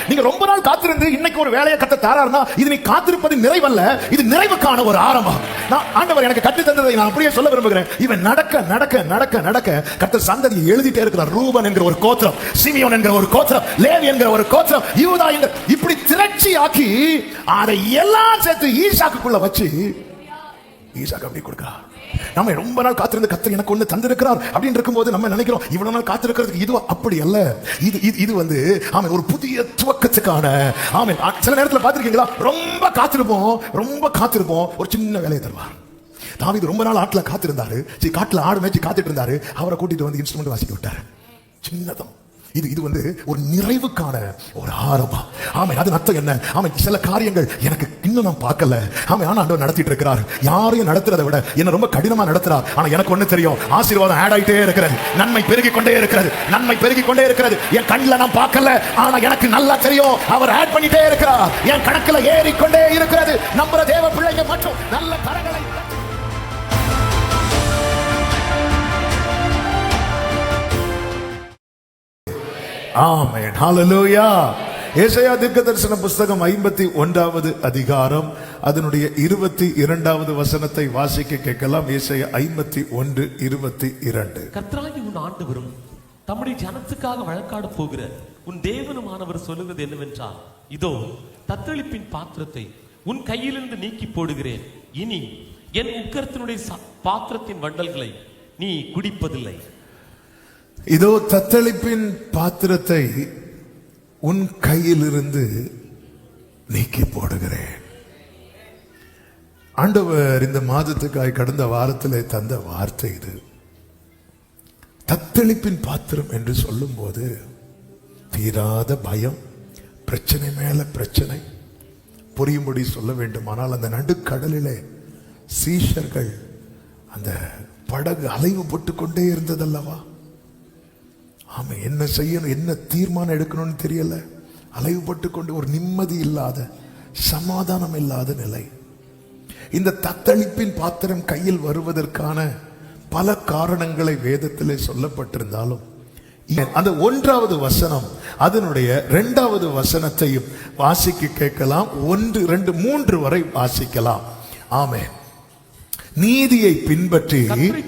நீங்க ரொம்ப நாள் காத்திருந்து இன்னைக்கு ஒரு வேலையை கத்த தாராருன்னா இது நீ காத்திருப்பது நிறைவல்ல, இது நிறைவுக்கான ஒரு ஆரம்பம். நான் ஆண்டவர் எனக்கு கத்து தந்ததை நான் அப்படியே சொல்ல விரும்புகிறேன். இவன் நடக்க நடக்க நடக்க நடக்க கர்த்தர் சந்ததியை எழுதிட்டே இருக்கிறார். ரூபன் என்கிற ஒரு கோத்திரம், சிமியோன் என்கிற ஒரு கோத்திரம், லேவி என்கிற ஒரு கோத்திரம், யூதா என்கிற இப்படி திரட்சி ஆக்கி அதை எல்லாம் சேர்த்து ஈசாக்குள்ள வச்சு ஈசாக்கு அப்படி கொடுக்கிறார். நம்ம ரொம்ப நாள் காத்திருந்து கர்த்தர் எனக்கு ஒண்ணு தந்திருக்கிறார் அப்படின்னு இருக்கும்போது நம்ம நினைக்கிறோம் இவ்வளவு நாள் காத்திருக்கிறதுக்கு. இது அப்படி அல்ல. இது வந்து ஆமென் ஒரு புதிய துவக்கத்துக்கான ஆமென். சில நேரத்தில் பார்த்திருக்கீங்களா, ரொம்ப காத்திருப்போம் ஒரு சின்ன வேலையை தருவார். தாவீது ரொம்ப நாள் ஆட்டுல காத்திருந்தாரு, காட்டுல ஆடு மேய்ச்சி காத்துட்டு இருந்தாரு. அவரை கூட்டிட்டு வந்து இன்ஸ்ட்ருமெண்ட் வாசிக்க விட்டாரு. சின்னதம். இது வந்து ஒரு நிறைவுக்கான ஒரு ஆரம்பம். ஆமென். அது அர்த்தம் என்ன? ஆமென். சில காரியங்கள் எனக்கு இன்னும் நான் பார்க்கல. ஆமென். ஆனா ஆண்டவர் நடத்திட்டு இருக்கிறார். யாரையும் நடத்துறதை விட என்ன ரொம்ப கடினமா நடத்துறார். ஆனா எனக்கு ஒண்ணு தெரியும், ஆசீர்வாதம் ஆட் ஆயிட்டே இருக்கிறது, நன்மை பெருகி கொண்டே இருக்கிறது. என் கண்ணில் நான் பார்க்கல, ஆனா எனக்கு நல்லா தெரியும் அவர் ஆட் பண்ணிட்டே இருக்கிறார். என் கணக்குல ஏறிக்கொண்டே இருக்கிறது. நம்புற தேவ பிள்ளைங்க மற்றும் நல்ல கரங்களை ஆமென். ஹல்லேலூயா. ஏசாயா தீர்க்கதரிசன புஸ்தகம் 51வது அதிகாரம் அதனுடைய 22வது வசனத்தை வாசிக்க கேட்கலாம். ஏசாயா 51:22. கர்த்தராகிய உன் ஆண்டவரும் தம்முடைய ஜனத்துக்காக வழக்காட போகிற உன் தேவனுமானவர் சொல்லுகிறது என்னவென்றால், இதோ தத்தளிப்பின் பாத்திரத்தை உன் கையிலிருந்து நீக்கி போடுகிறேன். இனி என் உக்கரத்தினுடைய பாத்திரத்தின் வண்டல்களை நீ குடிப்பதில்லை. இதோ தத்தளிப்பின் பாத்திரத்தை உன் கையிலிருந்து நீக்கி போடுகிறேன். ஆண்டவர் இந்த மாதத்துக்காய் கடந்த வாரத்திலே தந்த வார்த்தை இது. தத்தளிப்பின் பாத்திரம் என்று சொல்லும் போது தீராத பயம், பிரச்சனை மேல பிரச்சனை. புரியும்படி சொல்ல வேண்டுமானால், அந்த நடுக்கடலிலே சீஷர்கள் அந்த படகு அலைவு போட்டு கொண்டே இருந்ததல்லவா. ஆமா, என்ன செய்யணும், என்ன தீர்மானம் எடுக்கணும்னு தெரியல. அலைவுபட்டு கொண்டு ஒரு நிம்மதி இல்லாத, சமாதானம் இல்லாத நிலை. இந்த தத்தளிப்பின் பாத்திரம் கையில் வருவதற்கான பல காரணங்களை வேதத்திலே சொல்லப்பட்டிருந்தாலும், அந்த 1வது வசனம் அதனுடைய 2வது வசனத்தையும் வாசிக்க கேட்கலாம். 1, 2, 3 வரை வாசிக்கலாம். ஆமென். நீதியை பின்பற்றி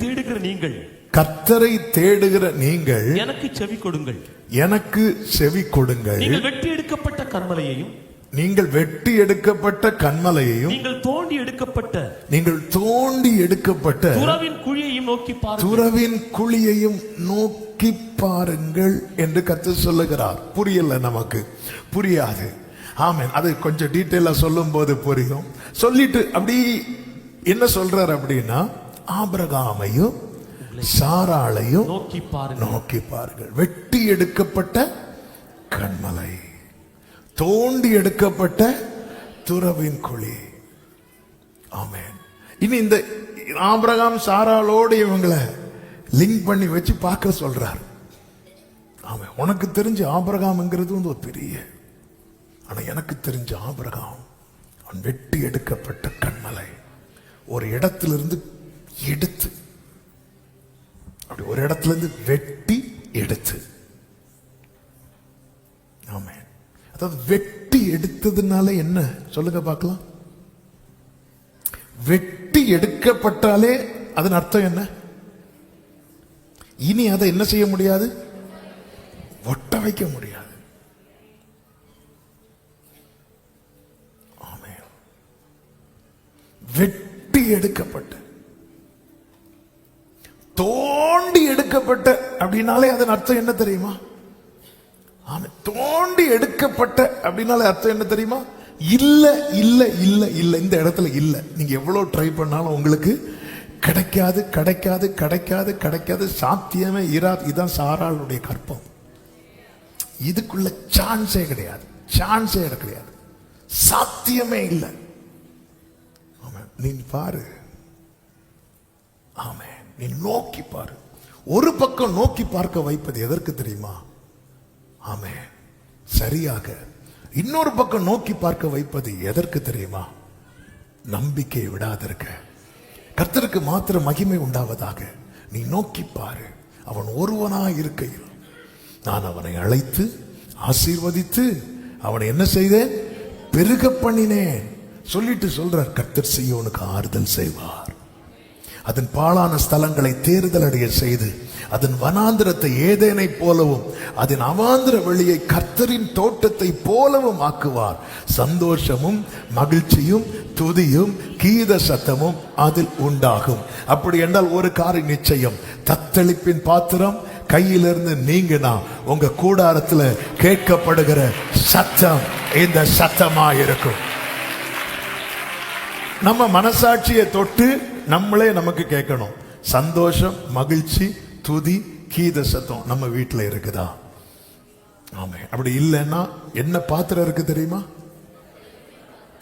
தேடுகிற நீங்கள், கர்த்தரை தேடுகிற நீங்கள் எனக்கு செவி கொடுங்கள். நீங்கள் வெட்டி எடுக்கப்பட்ட கன்மலையையும், நீங்கள் தோண்டி எடுக்கப்பட்ட துறவின் குழியையும் நோக்கி பாருங்கள் என்று கர்த்தர் சொல்லுகிறார். புரியல, நமக்கு புரியாது. ஆமென். அது கொஞ்சம் டீட்டெயிலா சொல்லும் போது புரியும். சொல்லிட்டு அப்படி என்ன சொல்றார் அப்படின்னா, ஆபிரகாமையும் சாராளையும் நோக்கி பாருங்கள். வெட்டி எடுக்கப்பட்ட கன்மலை, தோண்டி எடுக்கப்பட்ட துறவின் குழி. ஆமென். இனி இந்த ஆபிரகாம் சாராளோடு இவங்களை லிங்க் பண்ணி வச்சு பார்க்க சொல்றார். ஆமென். உனக்கு தெரிஞ்ச ஆபிரகாம்ங்கிறது வந்து ஒரு பெரிய, ஆனா எனக்கு தெரிஞ்ச ஆபிரகாம் அவன் வெட்டி எடுக்கப்பட்ட கன்மலை. ஒரு இடத்திலிருந்து எடுத்து, அப்படி ஒரு இடத்துல இருந்து வெட்டி எடுத்து. ஆமென். அதாவது வெட்டி எடுத்ததுனால என்ன சொல்லுங்க பார்க்கலாம். வெட்டி எடுக்கப்பட்டாலே அதன் அர்த்தம் என்ன? இனி அதை என்ன செய்ய முடியாது? ஒட்ட வைக்க முடியாது. ஆமென். வெட்டி எடுக்கப்பட்ட, தோண்டி எடுக்கப்பட்ட அப்படின்னாலே அதன் அர்த்தம் என்ன தெரியுமா? ஆமென். தோண்டி எடுக்கப்பட்ட அப்படின்னாலே அர்த்தம் என்ன தெரியுமா? இல்ல இல்ல இல்ல இல்ல, இந்த இடத்துல இல்ல. நீங்க எவ்வளவு ட்ரை பண்ணாலும் உங்களுக்கு கிடைக்காது கிடைக்காது கிடைக்காது கிடைக்காது, சாத்தியமே இராது. இதுதான் சாராளுடைய கற்பம். இதுக்குள்ள சான்ஸே கிடையாது, சான்ஸே கிடையாது, சாத்தியமே இல்லை. நீ பாரு. ஆமென். நீ நோக்கி பாரு. ஒரு பக்கம் நோக்கி பார்க்க வைப்பது எதற்கு தெரியுமா? ஆமென். சரியாக. இன்னொரு பக்கம் நோக்கி பார்க்க வைப்பது எதற்கு தெரியுமா? நம்பிக்கை விடாதிருக்க. கர்த்தருக்கு மாத்திர மகிமை உண்டாவதாக. நீ நோக்கி பாரு. அவன் ஒருவனாய் இருக்கையில் நான் அவனை அழைத்து ஆசீர்வதித்து அவனை என்ன செய்தேன்? பெருக பண்ணினேன். சொல்லிட்டு சொல்றார், கர்த்தர் சீயோனுக்கு ஆறுதல் செய்வார். அதன் பாழான ஸ்தலங்களை தேறுதல் அடைய செய்து அதன் வனாந்திரத்தை ஏதேனை போலவும் அதன் அவாந்திர வெளியை கர்த்தரின் தோட்டத்தை போலவும் ஆக்குவார். சந்தோஷமும் மகிழ்ச்சியும் துதியும் கீத சத்தமும் அதில் உண்டாகும். அப்படி என்றால் ஒரு காரியம் நிச்சயம், தத்தளிப்பின் பாத்திரம் கையிலிருந்து நீங்கினா உங்க கூடாரத்துல கேட்கப்படுகிற சத்தம் இந்த சத்தமா இருக்கும். நம்ம மனசாட்சியை தொட்டு நம்மளே நமக்கு கேட்கணும். சந்தோஷம், மகிழ்ச்சி, துதி, கீத சத்தம் நம்ம வீட்டுல இருக்குதா? ஆமே. அப்படி இல்லைன்னா என்ன பாத்திரம் இருக்கு தெரியுமா?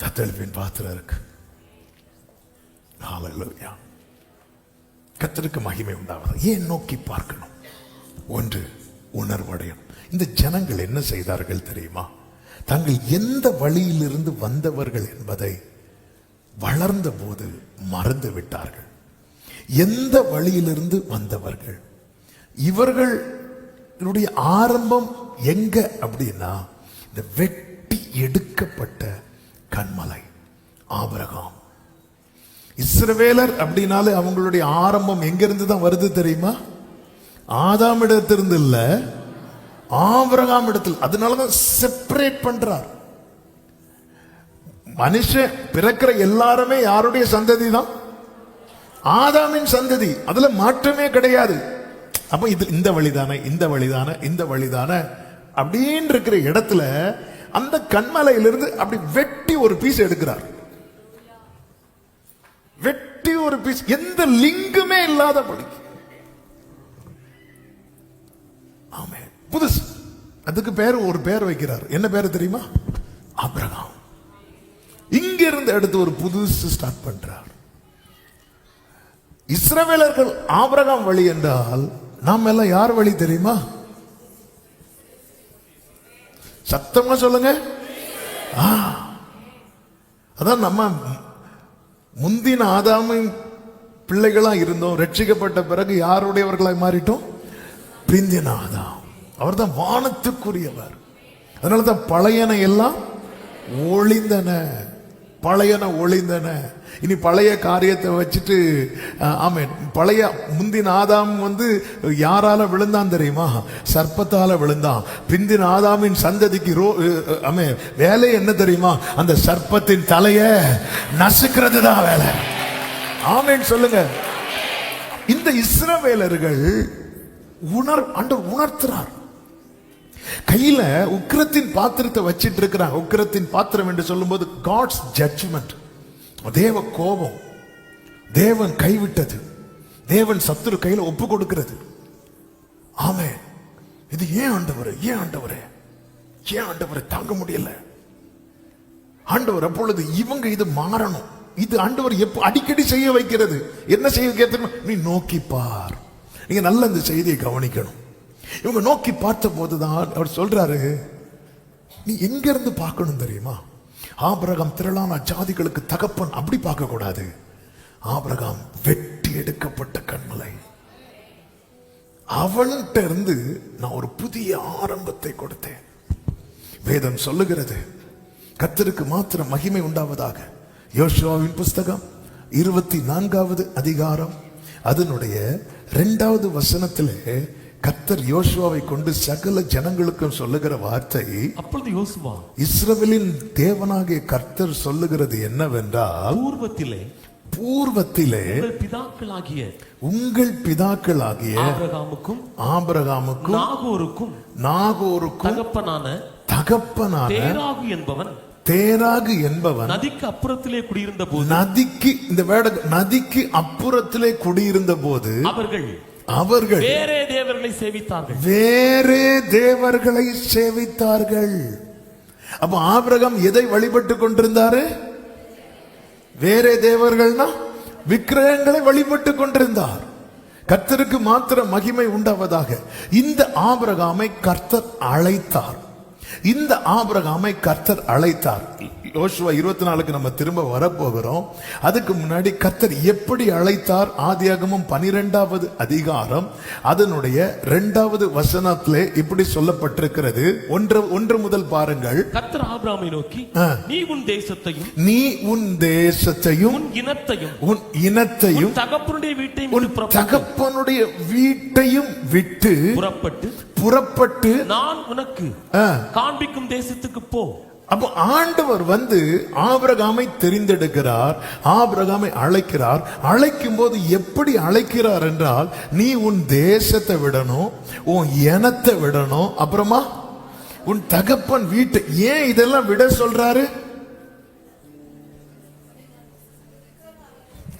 தத்தளிப்பின் பாத்திரம் இருக்கு. ஹல்லேலூயா. கர்த்தருக்கு மகிமை உண்டாவது. ஏன் நோக்கி பார்க்கணும்? ஒன்று, உணர்வடையும். இந்த ஜனங்கள் என்ன செய்தார்கள் தெரியுமா? தாங்கள் எந்த வழியிலிருந்து வந்தவர்கள் என்பதை வளர்ந்த போது மறந்து விட்டார்கள். எந்த வழியிலிருந்து வந்தவர்கள்? இவர்களுடைய ஆரம்பம் எங்க அப்படின்னா, இந்த வெட்டி எடுக்கப்பட்ட கன்மலை ஆபிரகாம். இஸ்ரவேலர் அப்படின்னாலே அவங்களுடைய ஆரம்பம் எங்க இருந்து தான் வருது தெரியுமா? ஆதாம் இடத்திலிருந்து இல்ல, ஆபிரகாம் இடத்தில். அதனாலதான் செப்பரேட் பண்றார். மனுஷன் பிறக்கிற எல்லாருமே யாருடைய சந்ததி தான்? ஆதாமின் சந்ததி. அதுல மாற்றமே கிடையாது. அப்ப இது இந்த வழிதானே, இந்த வழிதானே, இந்த வழிதானே அப்படின்னு இருக்கிற இடத்துல அந்த கன்மலையிலிருந்து அப்படி வெட்டி ஒரு பீஸ் எடுக்கிறார். வெட்டி ஒரு பீஸ், எந்த லிங்குமே இல்லாதபடி. ஆமே. புதுசு. அதுக்கு பேர் ஒரு பேர் வைக்கிறார். என்ன பேர் தெரியுமா? ஆபிரகாம். இங்க இருந்து எடுத்து ஒரு புதுசு ஸ்டார்ட் பண்றார். இஸ்ரவேலர்கள் ஆபிரகாம் வழி என்றால் நாம் எல்லாம் யார் வழி தெரியுமா? சத்தமா சொல்லுங்க. அதான் நம்ம முந்தின ஆதாமின் பிள்ளைகளா இருந்தோம். ரட்சிக்கப்பட்ட பிறகு யாருடையவர்களாய் மாறிட்டோம்? பிந்தின ஆதாம். அவர் தான் வானத்துக்குரியவர். அதனாலதான் பழையன எல்லாம் ஒளிந்தன, பழையன ஒளிந்தன. இனி பழைய காரியத்தை வச்சுட்டு ஆமென். பழைய முந்தின ஆதாம் யாரால விழுந்தான் தெரியுமா? சர்ப்பத்தால விழுந்தான். பிந்தின ஆதாமின் சந்ததிக்கு வேலை என்ன தெரியுமா? அந்த சர்ப்பத்தின் தலைய நசுக்கிறது தான் வேலை. ஆமென் சொல்லுங்க. இந்த இஸ்ரவேலர்கள் ஆண்டவர் உணர்த்துறார். கையில உக்கிரத்தின் பாத்திரத்தை வச்சிட்டு இருக்கிறாங்க. உக்கிரத்தின் பாத்திரம் என்று சொல்லும்போது காட்ஸ் ஜட்ஜ்மெண்ட், தேவ கோபம், தேவன் கைவிட்டது, தேவன் சத்துரு கையில ஒப்பு கொடுக்கிறது. ஆமே. இது ஏன் ஆண்டவரே, ஏன் ஆண்டவரே, ஏன் ஆண்டவரே தாங்க முடியல? ஆண்டவர் அப்பொழுது இவங்க இது மாறணும். இது ஆண்டவர் எப்ப அடிக்கடி செய்ய வைக்கிறது. என்ன செய்ய வைக்கிறது? நீ நோக்கி பார். நீங்க நல்ல இந்த செய்தியை கவனிக்கணும். இவங்க நோக்கி பார்த்த போதுதான் அவர் சொல்றாரு, நீ எங்க இருந்து பார்க்கணும் தெரியுமா? ஆபிரகாம் திரளான ஜாதிகளுக்கு தகப்பன் அப்படி பார்க்க கூடாது. ஆபிரகாம் வெட்டி எடுக்கப்பட்ட கன்மலை. அவன்கிட்ட இருந்து நான் ஒரு புதிய ஆரம்பத்தை கொடுத்தேன். வேதம் சொல்லுகிறது, கர்த்தருக்கு மாத்திரம் மகிமை உண்டாவதாக. யோசுவாவின் புஸ்தகம் 24வது அதிகாரம் அதனுடைய 2வது வசனத்திலே கர்த்தர் யோசுவாவை கொண்டு சகல ஜனங்களுக்கும் சொல்லுகிற வார்த்தை, அப்பொழுது யோசுவா இஸ்ரவேலின் தேவனாகிய கர்த்தர் சொல்லுகிறது என்னவென்றால், பூர்வத்திலே உங்கள் பிதாக்களாகிய ஆபிரகாமுக்கும் நாகோருக்கும் தகப்பனான தேராகு என்பவன் நதிக்கு அப்புறத்திலே குடியிருந்த போது, நதிக்கு அப்புறத்திலே குடியிருந்த போது அவர்கள் வேறே தேவர்களை சேவித்தார்கள். வேறே தேவர்களை சேவித்தார்கள். அப்ப ஆபிரகாம் எதை வழிபட்டு கொண்டிருந்தாரு? வேறே தேவர்கள்னா விக்கிரகங்களை வழிபட்டு கொண்டிருந்தார். கர்த்தருக்கு மாத்திரம் மகிமை உண்டாவதாக. இந்த ஆபிரகாமை கர்த்தர் அழைத்தார். யோசுவா 24க்கு நம்ம திரும்ப வரப்போகிறோம். அதுக்கு முன்னாடி கர்த்தர் எப்படி அழைத்தார் ஆதியாகமம் 12வது அதிகாரம் அதனுடைய 2வது வசனத்திலே இப்படி சொல்லப்பட்டிருக்கிறது. 1 முதல் பாருங்கள். கர்த்தர் ஆபிரகாமை நோக்கி, நீ உன் தேசத்தையும் உன் இனத்தையும் தகப்பனுடைய வீட்டையும் விட்டு புறப்பட்டு நான் உனக்கு காண்பிக்கும் தேசத்துக்கு போ. அப்போ ஆண்டவர் ஆபிரகாமை தெரிந்தெடுக்கிறார், ஆபிரகாமை அழைக்கிறார். அழைக்கும் போது எப்படி அழைக்கிறார் என்றால், நீ உன் தேசத்தை விடணும், உன் இனத்தை விடணும், அப்புறமா உன் தகப்பன் வீட்டை. ஏன் இதெல்லாம் விட சொல்றாரு?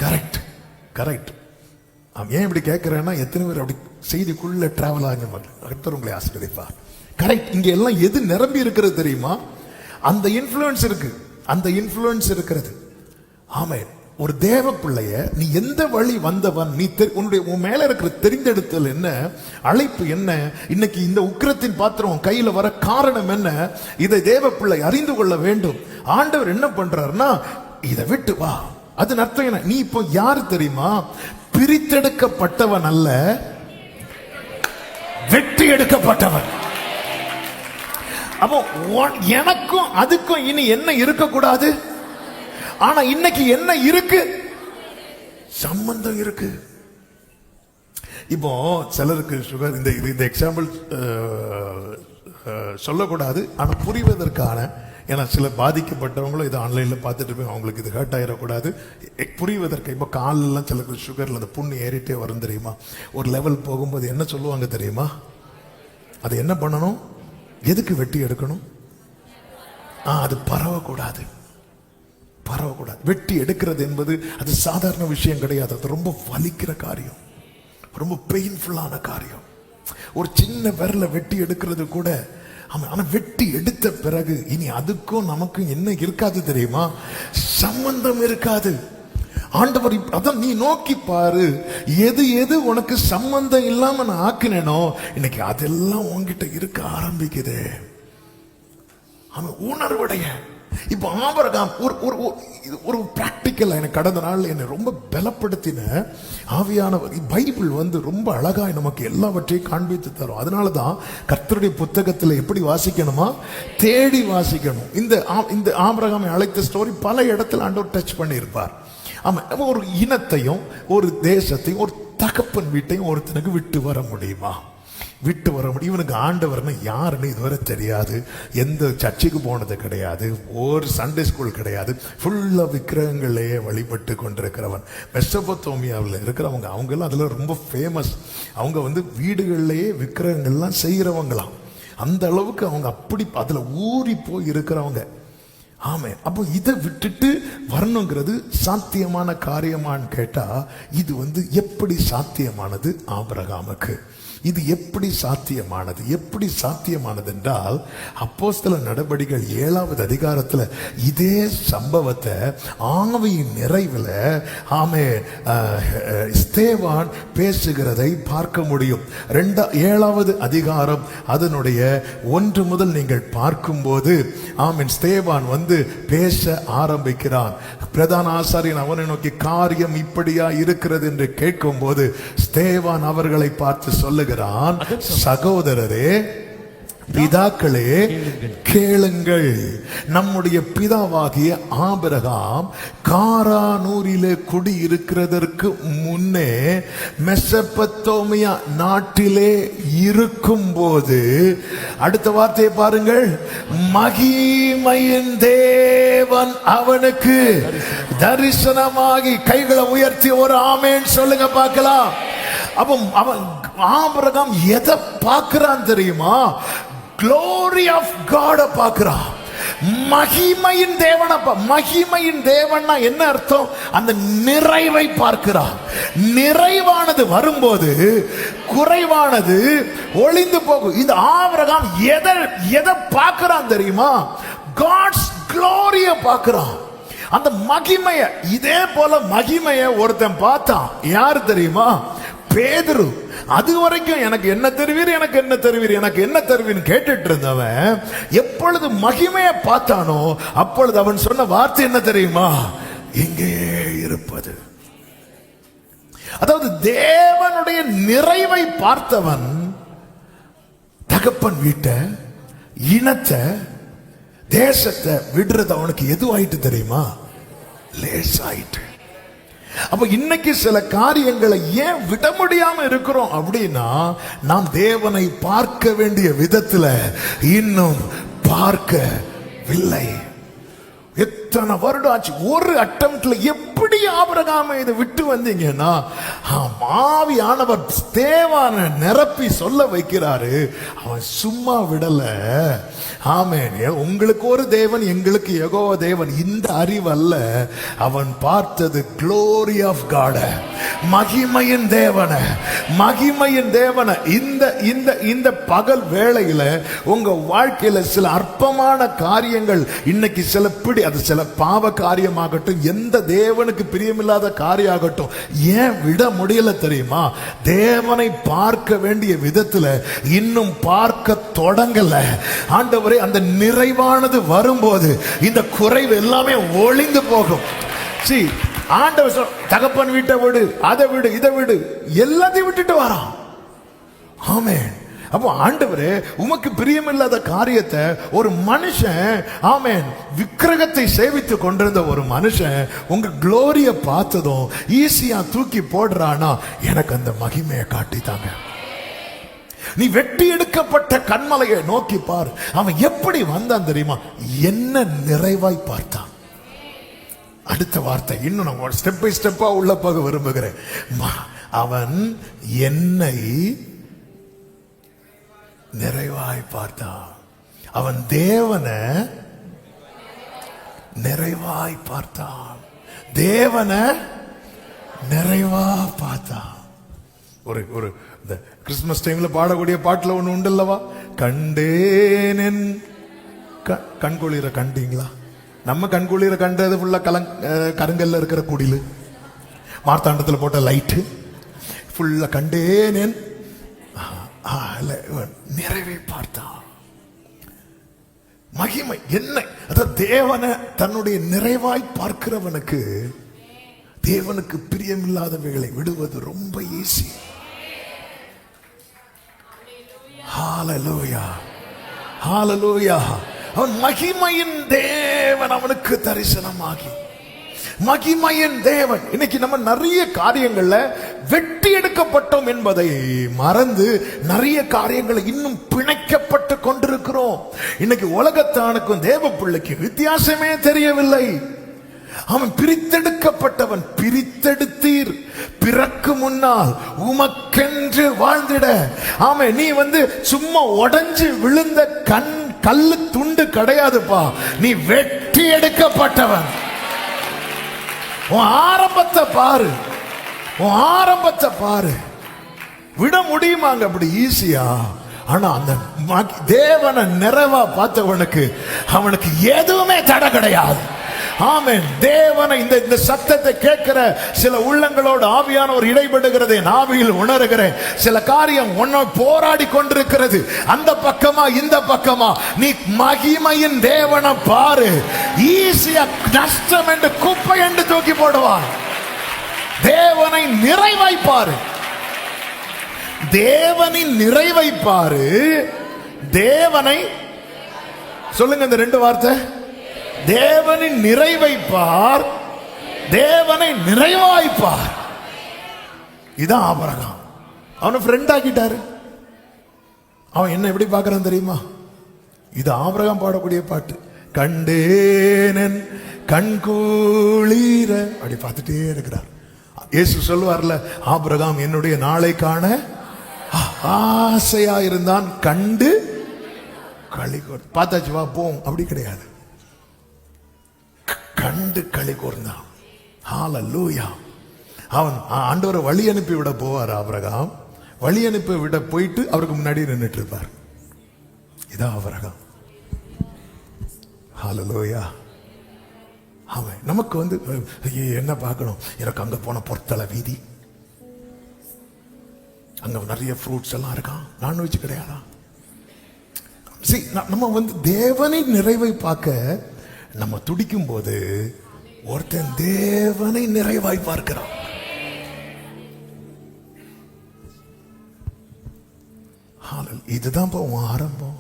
Correct correct. ஏன் இப்படி கேட்கிறேன்னா, எத்தனை பேர் அப்படி செய்திக்குள்ள டிராவல் ஆகுங்க, உங்களை ஆசீர்வதிப்பார். கரெக்ட். இங்க எல்லாம் எது நிரம்பி இருக்கிறது தெரியுமா? அந்த இன்ஃப்ளூயன்ஸ் இருக்கு, அந்த இன்ஃப்ளூயன்ஸ் இருக்கிறது. ஆமென். ஒரு தேவ பிள்ளைய நீ எந்த வழி வந்தவன், நீ உன் மேல இருக்கிற தெரிந்தெடுத்தல் என்ன, அழைப்பு என்ன, இன்னைக்கு இந்த உக்கிரத்தின் பாத்திரம் கையில வர காரணம் என்ன, இதை தேவ பிள்ளை அறிந்து கொள்ள வேண்டும். ஆண்டவர் என்ன பண்றாருன்னா, இதை விட்டு வா. அது அர்த்தம் என்ன? நீ இப்போ யாரு தெரியுமா? பிரித்தெடுக்கப்பட்டவன் அல்ல, வெட்டி எடுக்கப்பட்டவன். அப்போ எனக்கும் அதுக்கும் இனி என்ன இருக்கக்கூடாது? ஆனா இன்னைக்கு என்ன இருக்கு? சம்பந்தம் இருக்கு. இப்போ சிலருக்கு சுகர், இந்த எக்ஸாம்பிள் சொல்லக்கூடாது, ஆனா புரிவதற்கான, ஏன்னா சில பாதிக்கப்பட்டவங்களும் இதை ஆன்லைன்ல பார்த்துட்டு போய் அவங்களுக்கு இது ஹர்ட் ஆயிடக்கூடாது, புரிவதற்கு. இப்போ காலெல்லாம் சிலருக்கு சுகர்ல அந்த புண்ணு ஏறிட்டே வரும் தெரியுமா? ஒரு லெவல் போகும்போது என்ன சொல்லுவாங்க தெரியுமா? அது என்ன பண்ணணும்? எதுக்கு வெட்டி எடுக்கணும்? அது பரவக்கூடாது, பரவக்கூடாது. வெட்டி எடுக்கிறது என்பது அது சாதாரண விஷயம் கிடையாது. அது ரொம்ப வலிக்கிற காரியம், ரொம்ப பெயின்ஃபுல்லான காரியம். ஒரு சின்ன விரல வெட்டி எடுக்கிறது கூட. ஆனா வெட்டி எடுத்த பிறகு இனி அதுக்கும் நமக்கும் என்ன இருக்காது தெரியுமா? சம்பந்தம் இருக்காது. ஆண்டவர் அதான், நீ நோக்கி பாரு, எது எது உனக்கு சம்பந்தம் இல்லாம நான் ஆக்கினேனோ இன்னைக்கு அதெல்லாம் உன்கிட்ட இருக்க ஆரம்பிக்குது. அவன் உணர்வுடைய. இப்ப ஆபிரகாம் ஒரு பிராக்டிக்கல், எனக்கு கடந்த நாள் என்னை ரொம்ப பலப்படுத்தின ஆவியானவர். பைபிள் ரொம்ப அழகாய் நமக்கு எல்லாவற்றையும் காண்பித்து தரும். அதனாலதான் கர்த்தருடைய புத்தகத்தில் எப்படி வாசிக்கணுமா? தேடி வாசிக்கணும். இந்த ஆபிரகாமை அழைத்த ஸ்டோரி பல இடத்துல ஆண்டவர் டச் பண்ணி இருப்பார். ஆமா, ஒரு இனத்தையும் ஒரு தேசத்தையும் ஒரு தகப்பன் வீட்டையும் ஒருத்தனுக்கு விட்டு வர முடியுமா? விட்டு வர முடியும். இவனுக்கு ஆண்டவர்னு யாருன்னு இதுவரை தெரியாது, எந்த சர்ச்சுக்கு போனது கிடையாது, ஒரு சண்டே ஸ்கூல் கிடையாது, ஃபுல்லா விக்கிரகங்களே வழிபட்டு கொண்டிருக்கிறவன். மெசொப்பொத்தேமியாவில் இருக்கிறவங்க, அவங்க எல்லாம் அதுல ரொம்ப ஃபேமஸ். அவங்க வீடுகள்லயே விக்கிரகங்கள்லாம் செய்யறவங்களாம். அந்த அளவுக்கு அவங்க அப்படி அதுல ஊறி போய் இருக்கிறவங்க. ஆமே. அப்போ இதை விட்டுட்டு வரணுங்கிறது சாத்தியமான காரியமான்னு கேட்டா, இது எப்படி சாத்தியமானது ஆபிரகாமுக்கு? இது எப்படி சாத்தியமானது? எப்படி சாத்தியமானது என்றால், அப்போஸ்தல நடபடிகள் 7வது அதிகாரத்துல இதே சம்பவத்தை ஆவியின் நிறைவில் ஸ்தேவான் பேசுகிறதை பார்க்க முடியும். 7வது அதிகாரம் அதனுடைய 1 முதல் நீங்கள் பார்க்கும்போது ஸ்தேவான் பேச ஆரம்பிக்கிறான். பிரதான ஆசாரியன் அவனை நோக்கி, காரியம் இப்படியா இருக்கிறது என்று கேட்கும் போது ஸ்தேவான் அவர்களை பார்த்து சொல்லுகிறான், சகோதரரே, பிதாக்களே, கேளுங்கள். நம்முடைய பிதாவாகிய ஆபிரகாம் காரானூரிலே குடியிருக்கிறதற்கு முன்னே மெசொப்பொத்தேமியா நாட்டிலே இருக்கும் போது, அடுத்த வார்த்தையை பாருங்கள், மகிமையின் தேவன் அவனுக்கு தரிசனமாகி, கைகளை உயர்த்தி ஒரு ஆமென் சொல்லுங்க பார்க்கலாம். அப்ப அவன் ஆபிரகாம் எதை பார்க்கிறான் தெரியுமா? Glory of God பார்க்கிறான். மகிமையின் தேவன். மகிமையின் தேவன்னா என்ன அர்த்தம்? அந்த நிறைவை பார்க்கிறான். நிறைவானது வரும்போது குறைவானது ஒளிந்து போகும். இந்த ஆபிரகாம் எதை பார்க்கிறான் தெரியுமா? God's glory பார்க்கிறான். அந்த மகிமைய, இதே போல மகிமைய ஒருத்தன் பார்த்தான். யாரு தெரியுமா? பேதுரு. அது வரைக்கும் எனக்கு என்ன தருவீர், எனக்கு என்ன தருவீர், எனக்கு என்ன தருவீர் கேட்டுட்டு இருந்தவன் எப்பொழுது மகிமையை பார்த்தானோ அப்பொழுது அவன் சொன்ன வார்த்தை என்ன தெரியுமா? எங்கே இருப்பது. அதாவது தேவனுடைய நிறைவை பார்த்தவன் தகப்பன் வீட்டை, இனத்தை, தேசத்தை விடுறது அவனுக்கு எதுவாயிட்டு தெரியுமா? லேசாயிட்டு. அப்ப இன்னைக்கு சில காரியங்களை ஏன் விட முடியாம இருக்கிறோம் அப்படின்னா, நாம் தேவனை பார்க்க வேண்டிய விதத்துல இன்னும் பார்க்கவில்லை. எத்தனை வருடம் ஆச்சு, ஒரு அட்டம்ப்ட்ல எப்படி ஆபிரகாமை இதை விட்டு வந்தீங்கன்னா, ஆவியானவர் தேவான நிரப்பி சொல்ல வைக்கிறாரு. அவன் சும்மா விடல. ஆமென். உங்களுக்கு ஒரு தேவன், எங்களுக்கு யெகோவா தேவன், இந்த அறிவு அல்ல. அவன் பார்த்தது glory of God, மகிமையின் தேவன, மகிமையின் தேவன. இந்த இந்த இந்த பகல் வேளையில உங்க வாழ்க்கையில சில அற்பமான காரியங்கள் இன்னைக்கு சில அது சில பாவ காரியமாகட்டும், எந்த தேவனுக்கு பிரியமில்லாத காரியம் ஆகட்டும், ஏன் விட முடியல தெரியுமா? தேவனை பார்க்க வேண்டிய விதத்துல இன்னும் பார்க்க தொடங்கல. ஆண்டவரே, அந்த நிறைவானது வரும்போது இந்த குறைவு எல்லாமே ஒளிந்து போகும். ஆண்டவர் தகப்பன் வீட்டை விடு, அதை விடு, இதை விடு, எல்லாத்தையும் விட்டுட்டு வரான். ஆமென். அப்போ ஆண்டவரே, உமக்கு பிரியமில்லாத காரியத்தை ஒரு மனுஷன், ஆமென், விக்கிரகத்தை சேவித்து கொண்டிருந்த ஒரு மனுஷன் உங்க குளோரிய பார்த்ததும் ஈஸியா தூக்கி போடுறானா, எனக்கு அந்த மகிமையை காட்டித்தாங்க. நீ வெட்டி எடுக்கப்பட்ட கண்மலையை நோக்கி பார். அவன் எப்படி வந்தான் தெரியுமா? என்ன நிறைவாய் பார்த்தான். அடுத்த வார்த்தை இன்னும் நான் ஸ்டெப் பை ஸ்டெப்பா உள்ள போக விரும்புகிறேன். அவன் என்னை நிறைவாய் பார்த்தான். அவன் தேவனை நிறைவாய் பார்த்தான். தேவனை நிறைவா பார்த்தான். ஒரு ஒரு இந்த கிறிஸ்துமஸ் டைம்ல பாடக்கூடிய பாட்டுல ஒண்ணு உண்டல்லவா? கண்டேன் கண்குளிர. கண்டீங்களா? நம்ம கண்குளிர கண்டது ஃபுல்லா கருங்கல்ல இருக்கிற குடிலு, மார்த்தாண்டத்தில் போட்ட லைட்டு ஃபுல்லா கண்டேன். நிறைவை பார்த்தான். மகிமை என்ன? அதாவது தேவனை தன்னுடைய நிறைவாய் பார்க்கிறவனுக்கு தேவனுக்கு பிரியமில்லாதவைகளை விடுவது ரொம்ப ஈஸி. ஹalleluya, ஹalleluya. அவன் மகிமையின் தேவன் அவனுக்கு தரிசனமாகி, மகிமையின் தேவன். இன்னைக்கு நம்ம நிறைய காரியங்கள்ல வெட்டி எடுக்கப்பட்டோம் என்பதை மறந்து நிறைய காரியங்களை இன்னும் பிணைக்கப்பட்டு கொண்டிருக்கிறோம். இன்னைக்கு உலகத்தானுக்கும் தேவ பிள்ளைக்கு வித்தியாசமே தெரியவில்லை. அவன் பிரித்தெடுக்கப்பட்டவன். பிரித்தெடுத்தீர் பிறக்கு முன்னால் உமக்கென்று வாழ்ந்திட. ஆமே, நீ சும்மா உடைஞ்சு விழுந்த கல்லு துண்டு கிடையாதுப்பா. நீ வெட்டி எடுக்கப்பட்டவன். உன் ஆரம்பத்தை பாரு, உன் ஆரம்பத்தை பாரு. விட முடியுமாங்க அப்படி ஈஸியா? ஆனா அந்த தேவனை நிறைவா பார்த்தவனுக்கு அவனுக்கு எதுவுமே தடை கிடையாது. ஆமென். தேவனை இந்த சத்தத்தை கேட்கிற சில உள்ளங்களோடு ஆவியானவர் இடைபடுகிறதை ஆவியில் உணர்கிறேன். சில காரியம் உன்னோடு போராடி கொண்டிருக்கிறது. அந்த பக்கமா இந்த பக்கமா, நீ மகிமையின் தேவனை பாரு. ஈஸியா நஷ்டம் என்று குப்பை என்று தூக்கி போடுவார். தேவனை நிறைவாய் பாரு. தேவனின் நிறைவை பாரு. தேவனை சொல்லுங்க, இந்த ரெண்டு வார்த்தை. தேவனின் நிறைவை பார், தேவனை நிறைவாய் பார். இதான் ஆபிரகாம். அவனை ஃப்ரெண்ட் ஆக்கிட்டாரு. அவன் என்ன எப்படி பார்க்கறான் தெரியுமா? இது ஆபிரகாம் பாடக்கூடிய பாட்டு. கண்டேனன் கண்குளிர அப்படி பார்த்துட்டே இருக்கிறார். இயேசு சொல்லுவார்ல, ஆபிரகாம் என்னுடைய நாளை காண ஆசையா இருந்தான், கண்டு களி கூர்ந்தான். பார்த்தாச்சு வா போம் அப்படி கிடையாது, கண்டு களி கூர்ந்தான். ஹalleluya. அவன் ஆண்டவரை வழி அனுப்பி விட போவார். ஆபிரகாம் வழி அனுப்பி விட போயிட்டு அவருக்கு முன்னாடி நின்றுட்டு இருப்பார். இதான் ஆபிரகாம். ஹalleluya. அவன் நமக்கு என்ன பார்க்கணும்? எனக்கு அங்க போன பொற்தல வீதி, அங்க நிறைய ஃப்ரூட்ஸ் எல்லாம் இருக்கான், நான்வெஜ் கிடையாதா? நம்ம வந்து தேவனை நிறைவை பார்க்க நம்ம துடிக்கும் போது ஒருத்தன் தேவனை நிறைவாய் பார்க்கிறான். இதுதான் உன் ஆரம்பம்.